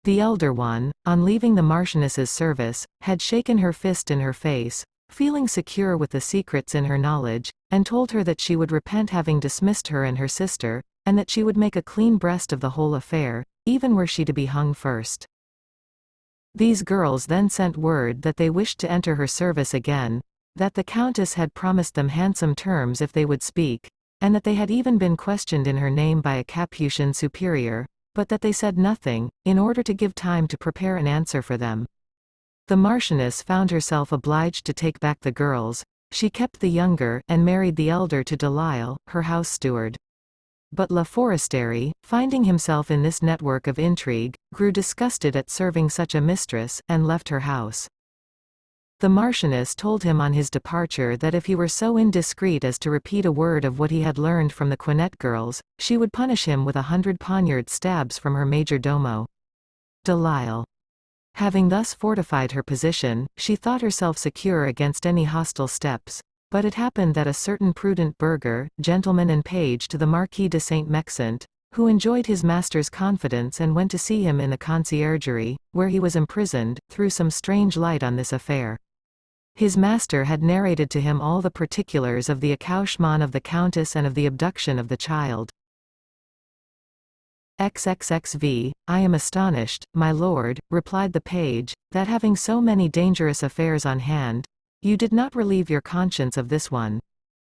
The elder one, on leaving the Marchioness's service, had shaken her fist in her face, feeling secure with the secrets in her knowledge, and told her that she would repent having dismissed her and her sister, and that she would make a clean breast of the whole affair, even were she to be hung first. These girls then sent word that they wished to enter her service again, that the Countess had promised them handsome terms if they would speak, and that they had even been questioned in her name by a Capuchin superior, but that they said nothing, in order to give time to prepare an answer for them. The Marchioness found herself obliged to take back the girls. She kept the younger, and married the elder to Delisle, her house steward. But La Foresterie, finding himself in this network of intrigue, grew disgusted at serving such a mistress, and left her house. The Marchioness told him on his departure that if he were so indiscreet as to repeat a word of what he had learned from the Quinet girls, she would punish him with 100 poniard stabs from her major domo. Delisle. Having thus fortified her position, she thought herself secure against any hostile steps. But it happened that a certain prudent burgher, gentleman and page to the Marquis de Saint-Mexent, who enjoyed his master's confidence and went to see him in the conciergerie, where he was imprisoned, threw some strange light on this affair. His master had narrated to him all the particulars of the accouchement of the Countess and of the abduction of the child. XXXV, I am astonished, my lord, replied the page, that having so many dangerous affairs on hand, you did not relieve your conscience of this one.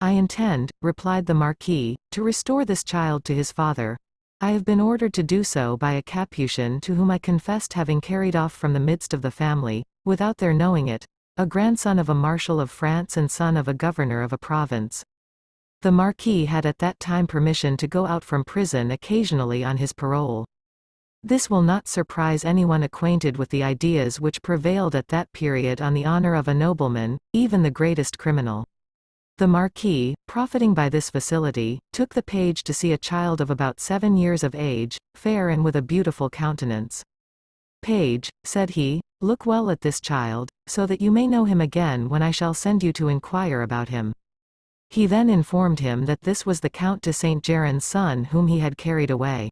I intend, replied the Marquis, to restore this child to his father. I have been ordered to do so by a Capuchin to whom I confessed having carried off from the midst of the family, without their knowing it, a grandson of a marshal of France and son of a governor of a province. The Marquis had at that time permission to go out from prison occasionally on his parole. This will not surprise anyone acquainted with the ideas which prevailed at that period on the honor of a nobleman, even the greatest criminal. The Marquis, profiting by this facility, took the page to see a child of about 7 years of age, fair and with a beautiful countenance. Page, said he, look well at this child, so that you may know him again when I shall send you to inquire about him. He then informed him that this was the Count de Saint-Geran's son whom he had carried away.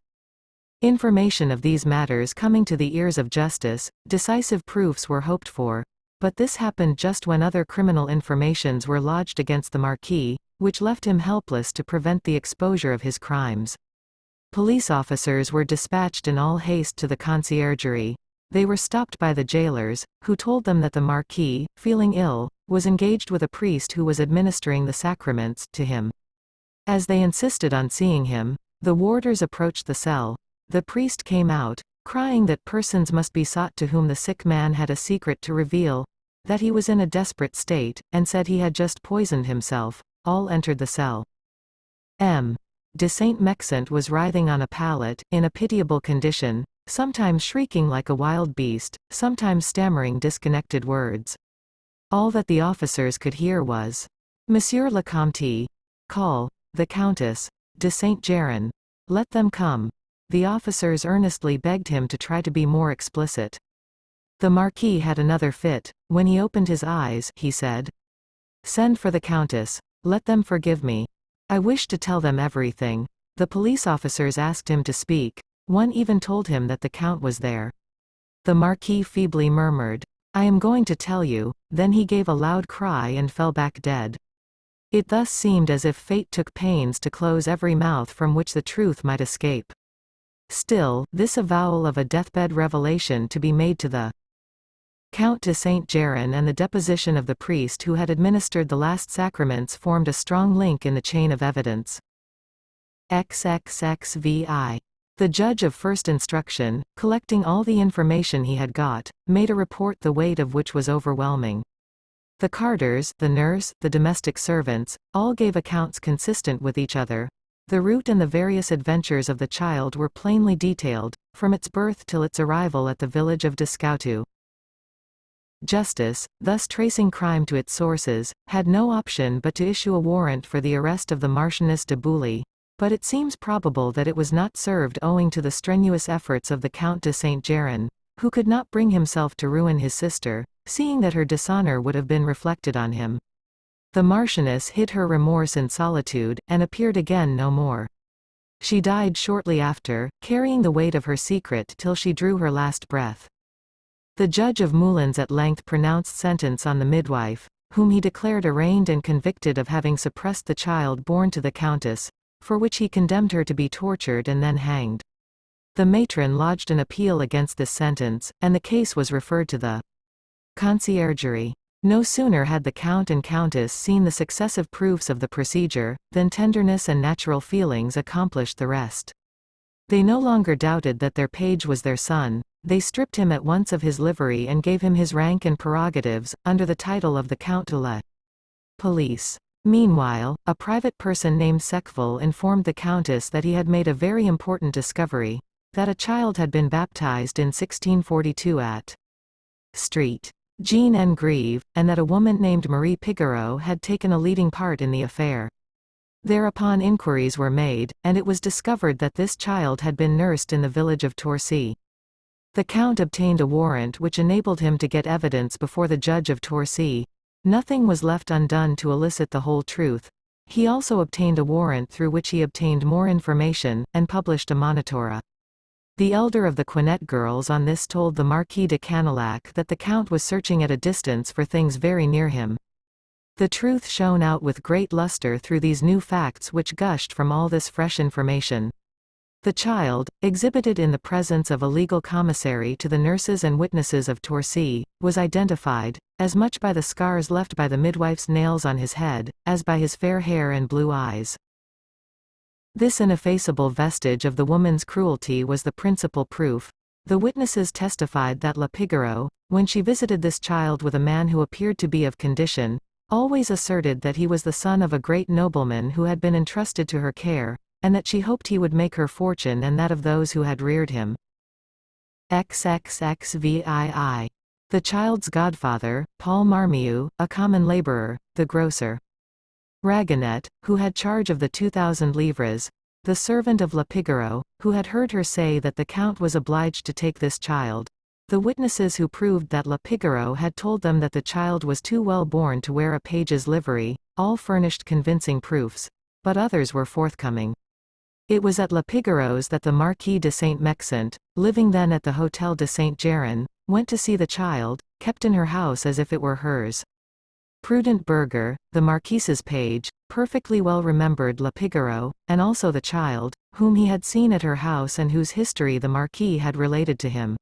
Information of these matters coming to the ears of justice, decisive proofs were hoped for, but this happened just when other criminal informations were lodged against the Marquis, which left him helpless to prevent the exposure of his crimes. Police officers were dispatched in all haste to the conciergerie. They were stopped by the jailers, who told them that the Marquis, feeling ill, was engaged with a priest who was administering the sacraments to him. As they insisted on seeing him, the warders approached the cell. The priest came out, crying that persons must be sought to whom the sick man had a secret to reveal, that he was in a desperate state, and said he had just poisoned himself. All entered the cell. M. de Saint-Mexent was writhing on a pallet, in a pitiable condition, sometimes shrieking like a wild beast, sometimes stammering disconnected words. All that the officers could hear was, Monsieur le Comte, call the Countess de Saint-Geran. Let them come. The officers earnestly begged him to try to be more explicit. The Marquis had another fit. When he opened his eyes, he said, "Send for the Countess. Let them forgive me. I wish to tell them everything." The police officers asked him to speak. One even told him that the Count was there. The Marquis feebly murmured, "I am going to tell you," then he gave a loud cry and fell back dead. It thus seemed as if fate took pains to close every mouth from which the truth might escape. Still, this avowal of a deathbed revelation to be made to the Count de Saint-Geran and the deposition of the priest who had administered the last sacraments formed a strong link in the chain of evidence. XXXVI. The judge of first instruction, collecting all the information he had got, made a report the weight of which was overwhelming. The carters, the nurse, the domestic servants, all gave accounts consistent with each other. The route and the various adventures of the child were plainly detailed, from its birth till its arrival at the village of Descautu. Justice, thus tracing crime to its sources, had no option but to issue a warrant for the arrest of the Marchioness de Bouillé, but it seems probable that it was not served owing to the strenuous efforts of the Count de Saint-Geran, who could not bring himself to ruin his sister, seeing that her dishonor would have been reflected on him. The Marchioness hid her remorse in solitude, and appeared again no more. She died shortly after, carrying the weight of her secret till she drew her last breath. The judge of Moulins at length pronounced sentence on the midwife, whom he declared arraigned and convicted of having suppressed the child born to the Countess, for which he condemned her to be tortured and then hanged. The matron lodged an appeal against this sentence, and the case was referred to the Conciergerie. No sooner had the Count and Countess seen the successive proofs of the procedure, than tenderness and natural feelings accomplished the rest. They no longer doubted that their page was their son. They stripped him at once of his livery and gave him his rank and prerogatives, under the title of the Count de la Police. Meanwhile, a private person named Secqueville informed the Countess that he had made a very important discovery, that a child had been baptized in 1642 at St. Jean en Grève, and that a woman named Marie Pigoreau had taken a leading part in the affair. Thereupon inquiries were made, and it was discovered that this child had been nursed in the village of Torcy. The Count obtained a warrant which enabled him to get evidence before the judge of Torcy. Nothing was left undone to elicit the whole truth. He also obtained a warrant through which he obtained more information, and published a monitora. The elder of the Quinet girls on this told the Marquis de Canillac that the Count was searching at a distance for things very near him. The truth shone out with great luster through these new facts which gushed from all this fresh information. The child, exhibited in the presence of a legal commissary to the nurses and witnesses of Torcy, was identified, as much by the scars left by the midwife's nails on his head, as by his fair hair and blue eyes. This ineffaceable vestige of the woman's cruelty was the principal proof. The witnesses testified that La Pigoreau, when she visited this child with a man who appeared to be of condition, always asserted that he was the son of a great nobleman who had been entrusted to her care, and that she hoped he would make her fortune and that of those who had reared him. XXXVII. The child's godfather, Paul Marmiou, a common laborer, the grocer. Raguenet, who had charge of the 2,000 livres, the servant of La Pigoreau, who had heard her say that the Count was obliged to take this child. The witnesses who proved that La Pigoreau had told them that the child was too well born to wear a page's livery, all furnished convincing proofs, but others were forthcoming. It was at La Pigoreau's that the Marquis de Saint-Mexent, living then at the Hôtel de Saint-Geran, went to see the child, kept in her house as if it were hers. Prudent Burger, the Marquise's page, perfectly well remembered La Pigoreau, and also the child, whom he had seen at her house and whose history the Marquis had related to him.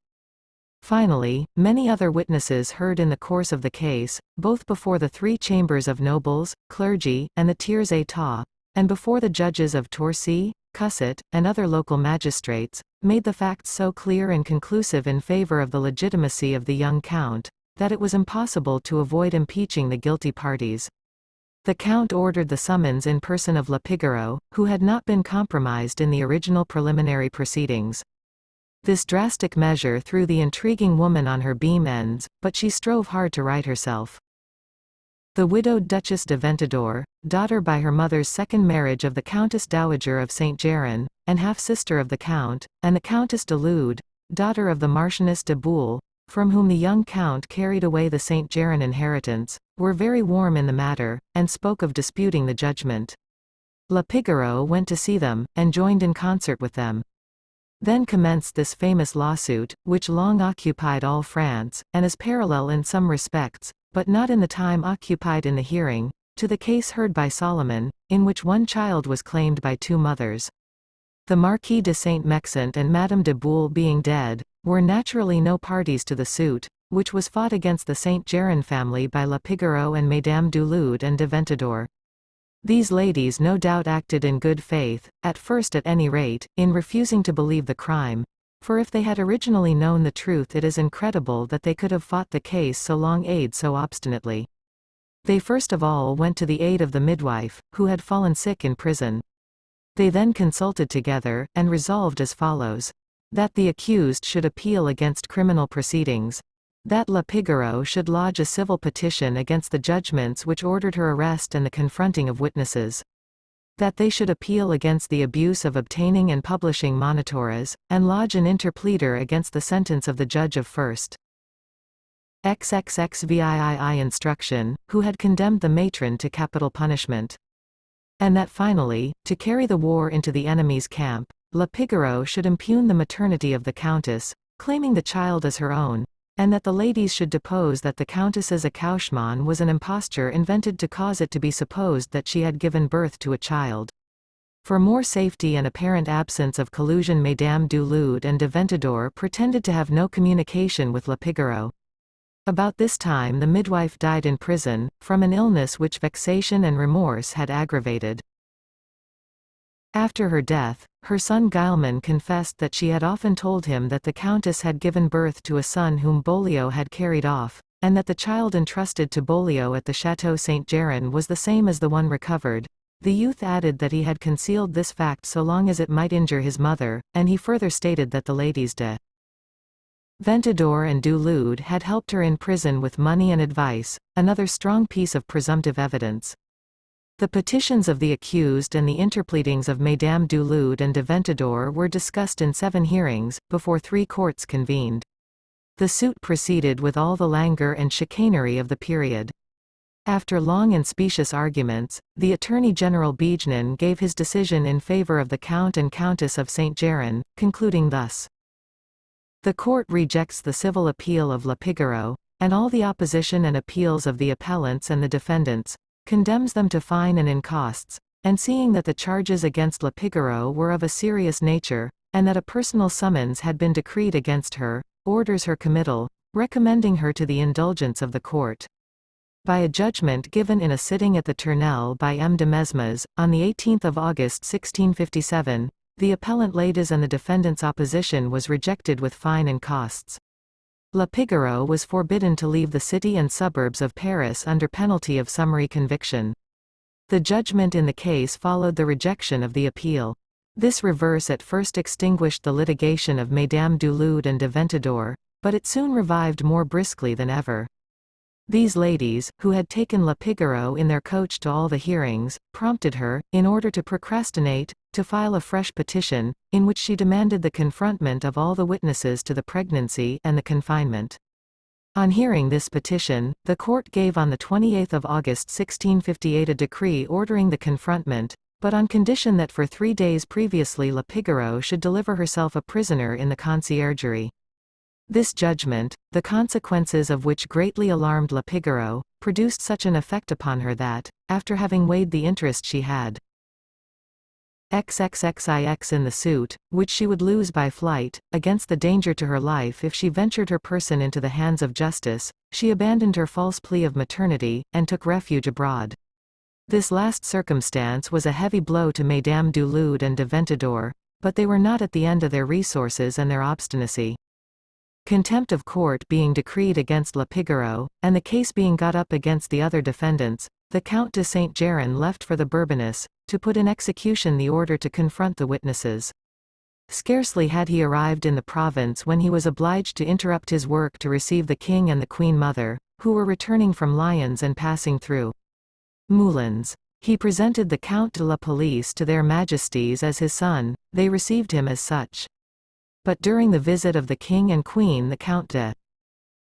Finally, many other witnesses heard in the course of the case, both before the three chambers of nobles, clergy, and the tiers état, and before the judges of Torcy, Cusset, and other local magistrates, made the facts so clear and conclusive in favor of the legitimacy of the young Count, that it was impossible to avoid impeaching the guilty parties. The Count ordered the summons in person of La Pigoreau, who had not been compromised in the original preliminary proceedings. This drastic measure threw the intriguing woman on her beam ends, but she strove hard to right herself. The widowed Duchess de Ventadour, daughter by her mother's second marriage of the Countess Dowager of Saint-Geran, and half-sister of the Count, and the Countess de Lude, daughter of the Marchioness de Bouillé, from whom the young count carried away the Saint-Geran inheritance, were very warm in the matter, and spoke of disputing the judgment. La Pigoreau went to see them, and joined in concert with them. Then commenced this famous lawsuit, which long occupied all France, and is parallel in some respects, but not in the time occupied in the hearing, to the case heard by Solomon, in which one child was claimed by two mothers. The Marquis de Saint-Mexant and Madame de Boule being dead, were naturally no parties to the suit, which was fought against the Saint-Geran family by La Pigoreau and Mesdames du Lude and de Ventadour. These ladies no doubt acted in good faith, at first at any rate, in refusing to believe the crime, for if they had originally known the truth it is incredible that they could have fought the case so long so obstinately. They first of all went to the aid of the midwife, who had fallen sick in prison. They then consulted together, and resolved as follows. That the accused should appeal against criminal proceedings. That La Pigoreau should lodge a civil petition against the judgments which ordered her arrest and the confronting of witnesses. That they should appeal against the abuse of obtaining and publishing monitores, and lodge an interpleader against the sentence of the judge of first XXXVII instruction, who had condemned the matron to capital punishment. And that finally, to carry the war into the enemy's camp, La Pigoreau should impugn the maternity of the countess, claiming the child as her own, and that the ladies should depose that the countess's accouchement was an imposture invented to cause it to be supposed that she had given birth to a child. For more safety and apparent absence of collusion, Mesdames du Lude and de Ventadour pretended to have no communication with La Pigoreau. About this time the midwife died in prison, from an illness which vexation and remorse had aggravated. After her death, her son Guillemot confessed that she had often told him that the countess had given birth to a son whom Beaulieu had carried off, and that the child entrusted to Beaulieu at the Château Saint-Geran was the same as the one recovered. The youth added that he had concealed this fact so long as it might injure his mother, and he further stated that the ladies de Ventadour and du Lude had helped her in prison with money and advice, another strong piece of presumptive evidence. The petitions of the accused and the interpleadings of Mesdames du Lude and de Ventadour were discussed in 7 hearings, before 3 courts convened. The suit proceeded with all the languor and chicanery of the period. After long and specious arguments, the Attorney General Beagnon gave his decision in favor of the Count and Countess of Saint-Geran, concluding thus. The court rejects the civil appeal of La Pigoreau, and all the opposition and appeals of the appellants and the defendants, condemns them to fine and in costs, and seeing that the charges against La Pigoreau were of a serious nature, and that a personal summons had been decreed against her, orders her committal, recommending her to the indulgence of the court. By a judgment given in a sitting at the Tournelle by M. de Mesmes, on the 18th of August 1657, the appellant ladies and the defendant's opposition was rejected with fine and costs. La Pigoreau was forbidden to leave the city and suburbs of Paris under penalty of summary conviction. The judgment in the case followed the rejection of the appeal. This reverse at first extinguished the litigation of Mesdames du Lude and de Ventadour, but it soon revived more briskly than ever. These ladies, who had taken La Pigoreau in their coach to all the hearings, prompted her, in order to procrastinate, to file a fresh petition, in which she demanded the confrontment of all the witnesses to the pregnancy and the confinement. On hearing this petition, the court gave on the 28th of August 1658 a decree ordering the confrontment, but on condition that for 3 days previously La Pigoreau should deliver herself a prisoner in the conciergerie. This judgment, the consequences of which greatly alarmed La Pigoreau, produced such an effect upon her that, after having weighed the interest she had XXXIX in the suit, which she would lose by flight, against the danger to her life if she ventured her person into the hands of justice, she abandoned her false plea of maternity, and took refuge abroad. This last circumstance was a heavy blow to Mesdames du Lude and de Ventadour, but they were not at the end of their resources and their obstinacy. Contempt of court being decreed against La Pigoreau, and the case being got up against the other defendants, the Count de Saint-Geran left for the Bourbonnais, to put in execution the order to confront the witnesses. Scarcely had he arrived in the province when he was obliged to interrupt his work to receive the king and the queen mother, who were returning from Lyons and passing through Moulins. He presented the Count de la Police to their Majesties as his son, they received him as such. But during the visit of the king and queen the Count de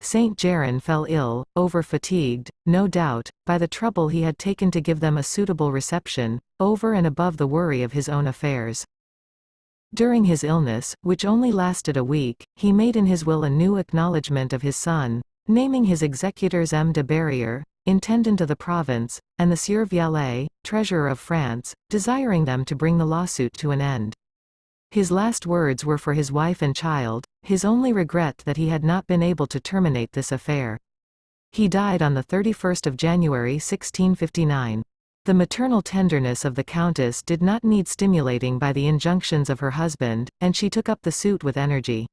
Saint-Geran fell ill, over-fatigued, no doubt, by the trouble he had taken to give them a suitable reception, over and above the worry of his own affairs. During his illness, which only lasted a week, he made in his will a new acknowledgment of his son, naming his executors M. de Barrière, intendant of the province, and the Sieur Vialet, treasurer of France, desiring them to bring the lawsuit to an end. His last words were for his wife and child, his only regret that he had not been able to terminate this affair. He died on the 31st of January 1659. The maternal tenderness of the Countess did not need stimulating by the injunctions of her husband, and she took up the suit with energy.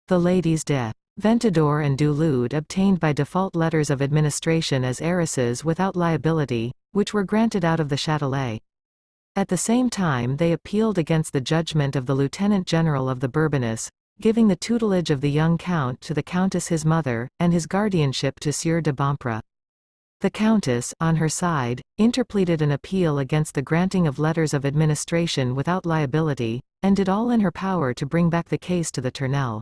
The ladies de Ventadour and du Lude obtained by default letters of administration as heiresses without liability, which were granted out of the Châtelet. At the same time they appealed against the judgment of the Lieutenant General of the Bourbonnais, giving the tutelage of the young Count to the Countess his mother, and his guardianship to Sieur de Bampre. The Countess, on her side, interpleaded an appeal against the granting of letters of administration without liability, and did all in her power to bring back the case to the Tournelle.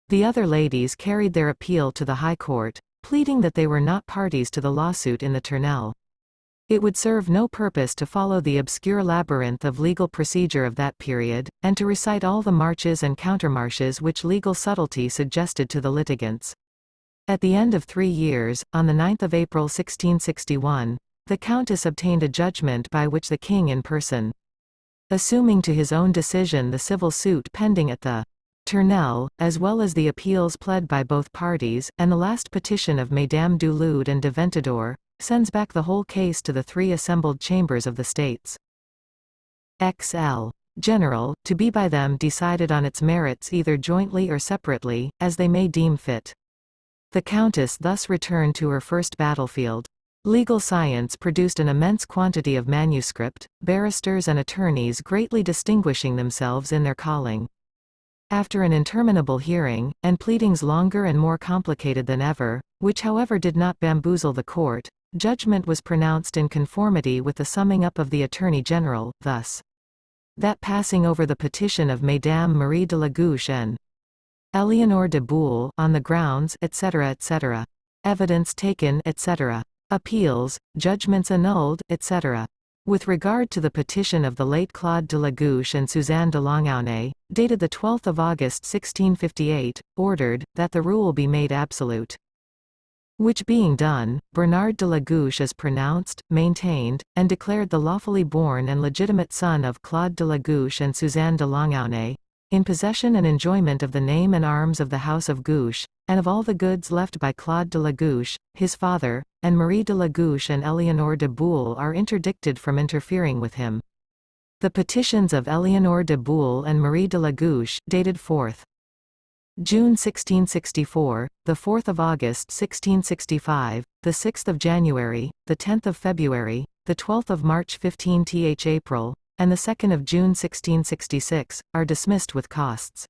The other ladies carried their appeal to the High Court, pleading that they were not parties to the lawsuit in the Tournelle. It would serve no purpose to follow the obscure labyrinth of legal procedure of that period, and to recite all the marches and countermarches which legal subtlety suggested to the litigants. At the end of 3 years, on the 9th of April 1661, the Countess obtained a judgment by which the king in person, assuming to his own decision the civil suit pending at the Tournelle, as well as the appeals pled by both parties, and the last petition of Mesdames du Lude and de Ventadour, sends back the whole case to the 3 assembled chambers of the States. XL. General, to be by them decided on its merits either jointly or separately, as they may deem fit. The Countess thus returned to her first battlefield. Legal science produced an immense quantity of manuscript, barristers and attorneys greatly distinguishing themselves in their calling. After an interminable hearing, and pleadings longer and more complicated than ever, which however did not bamboozle the court, judgment was pronounced in conformity with the summing up of the Attorney General, thus: that passing over the petition of Mesdames Marie de la Gouche and Éléonore de Boulle, on the grounds, etc., etc., evidence taken, etc., appeals, judgments annulled, etc. With regard to the petition of the late Claude de la Gouche and Suzanne de Longaunay, dated the 12th of August 1658, ordered, that the rule be made absolute. Which being done, Bernard de la Gouche is pronounced, maintained, and declared the lawfully born and legitimate son of Claude de la Gouche and Suzanne de Longaunay, in possession and enjoyment of the name and arms of the House of Gouche, and of all the goods left by Claude de la Gouche, his father, and Marie de la Gouche and Éléonore de Boulle are interdicted from interfering with him. The petitions of Éléonore de Boulle and Marie de la Gouche, dated 4th June 1664, the 4th of August 1665, the 6th of January, the 10th of February, the 12th of March 15th April, and the 2nd of June 1666, are dismissed with costs.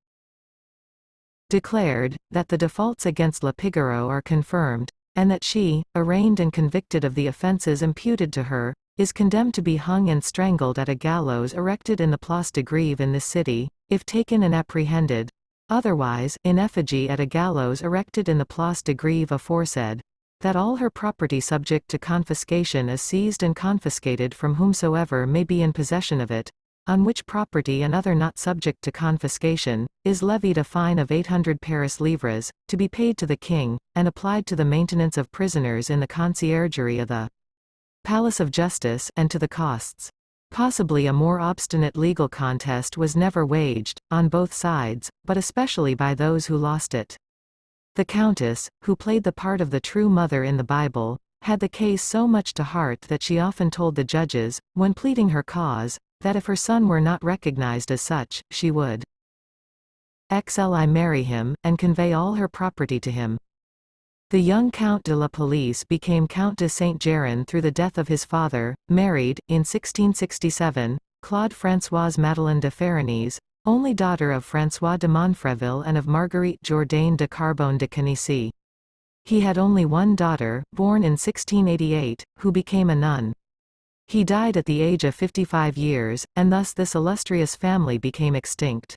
Declared, that the defaults against La Pigoreau are confirmed, and that she, arraigned and convicted of the offences imputed to her, is condemned to be hung and strangled at a gallows erected in the Place de Grève in this city, if taken and apprehended. Otherwise, in effigy at a gallows erected in the Place de Grève aforesaid, that all her property subject to confiscation is seized and confiscated from whomsoever may be in possession of it, on which property and other not subject to confiscation, is levied a fine of 800 Paris livres, to be paid to the king, and applied to the maintenance of prisoners in the conciergerie of the Palace of Justice, and to the costs. Possibly a more obstinate legal contest was never waged, on both sides, but especially by those who lost it. The Countess, who played the part of the true mother in the Bible, had the case so much to heart that she often told the judges, when pleading her cause, that if her son were not recognized as such, she would marry him, and convey all her property to him. The young Count de la Police became Count de Saint-Geran through the death of his father, married, in 1667, Claude Françoise Madeleine de Férenise, only daughter of François de Montfreville and of Marguerite Jourdain de Carbone de Canicy. He had only one daughter, born in 1688, who became a nun. He died at the age of 55 years, and thus this illustrious family became extinct.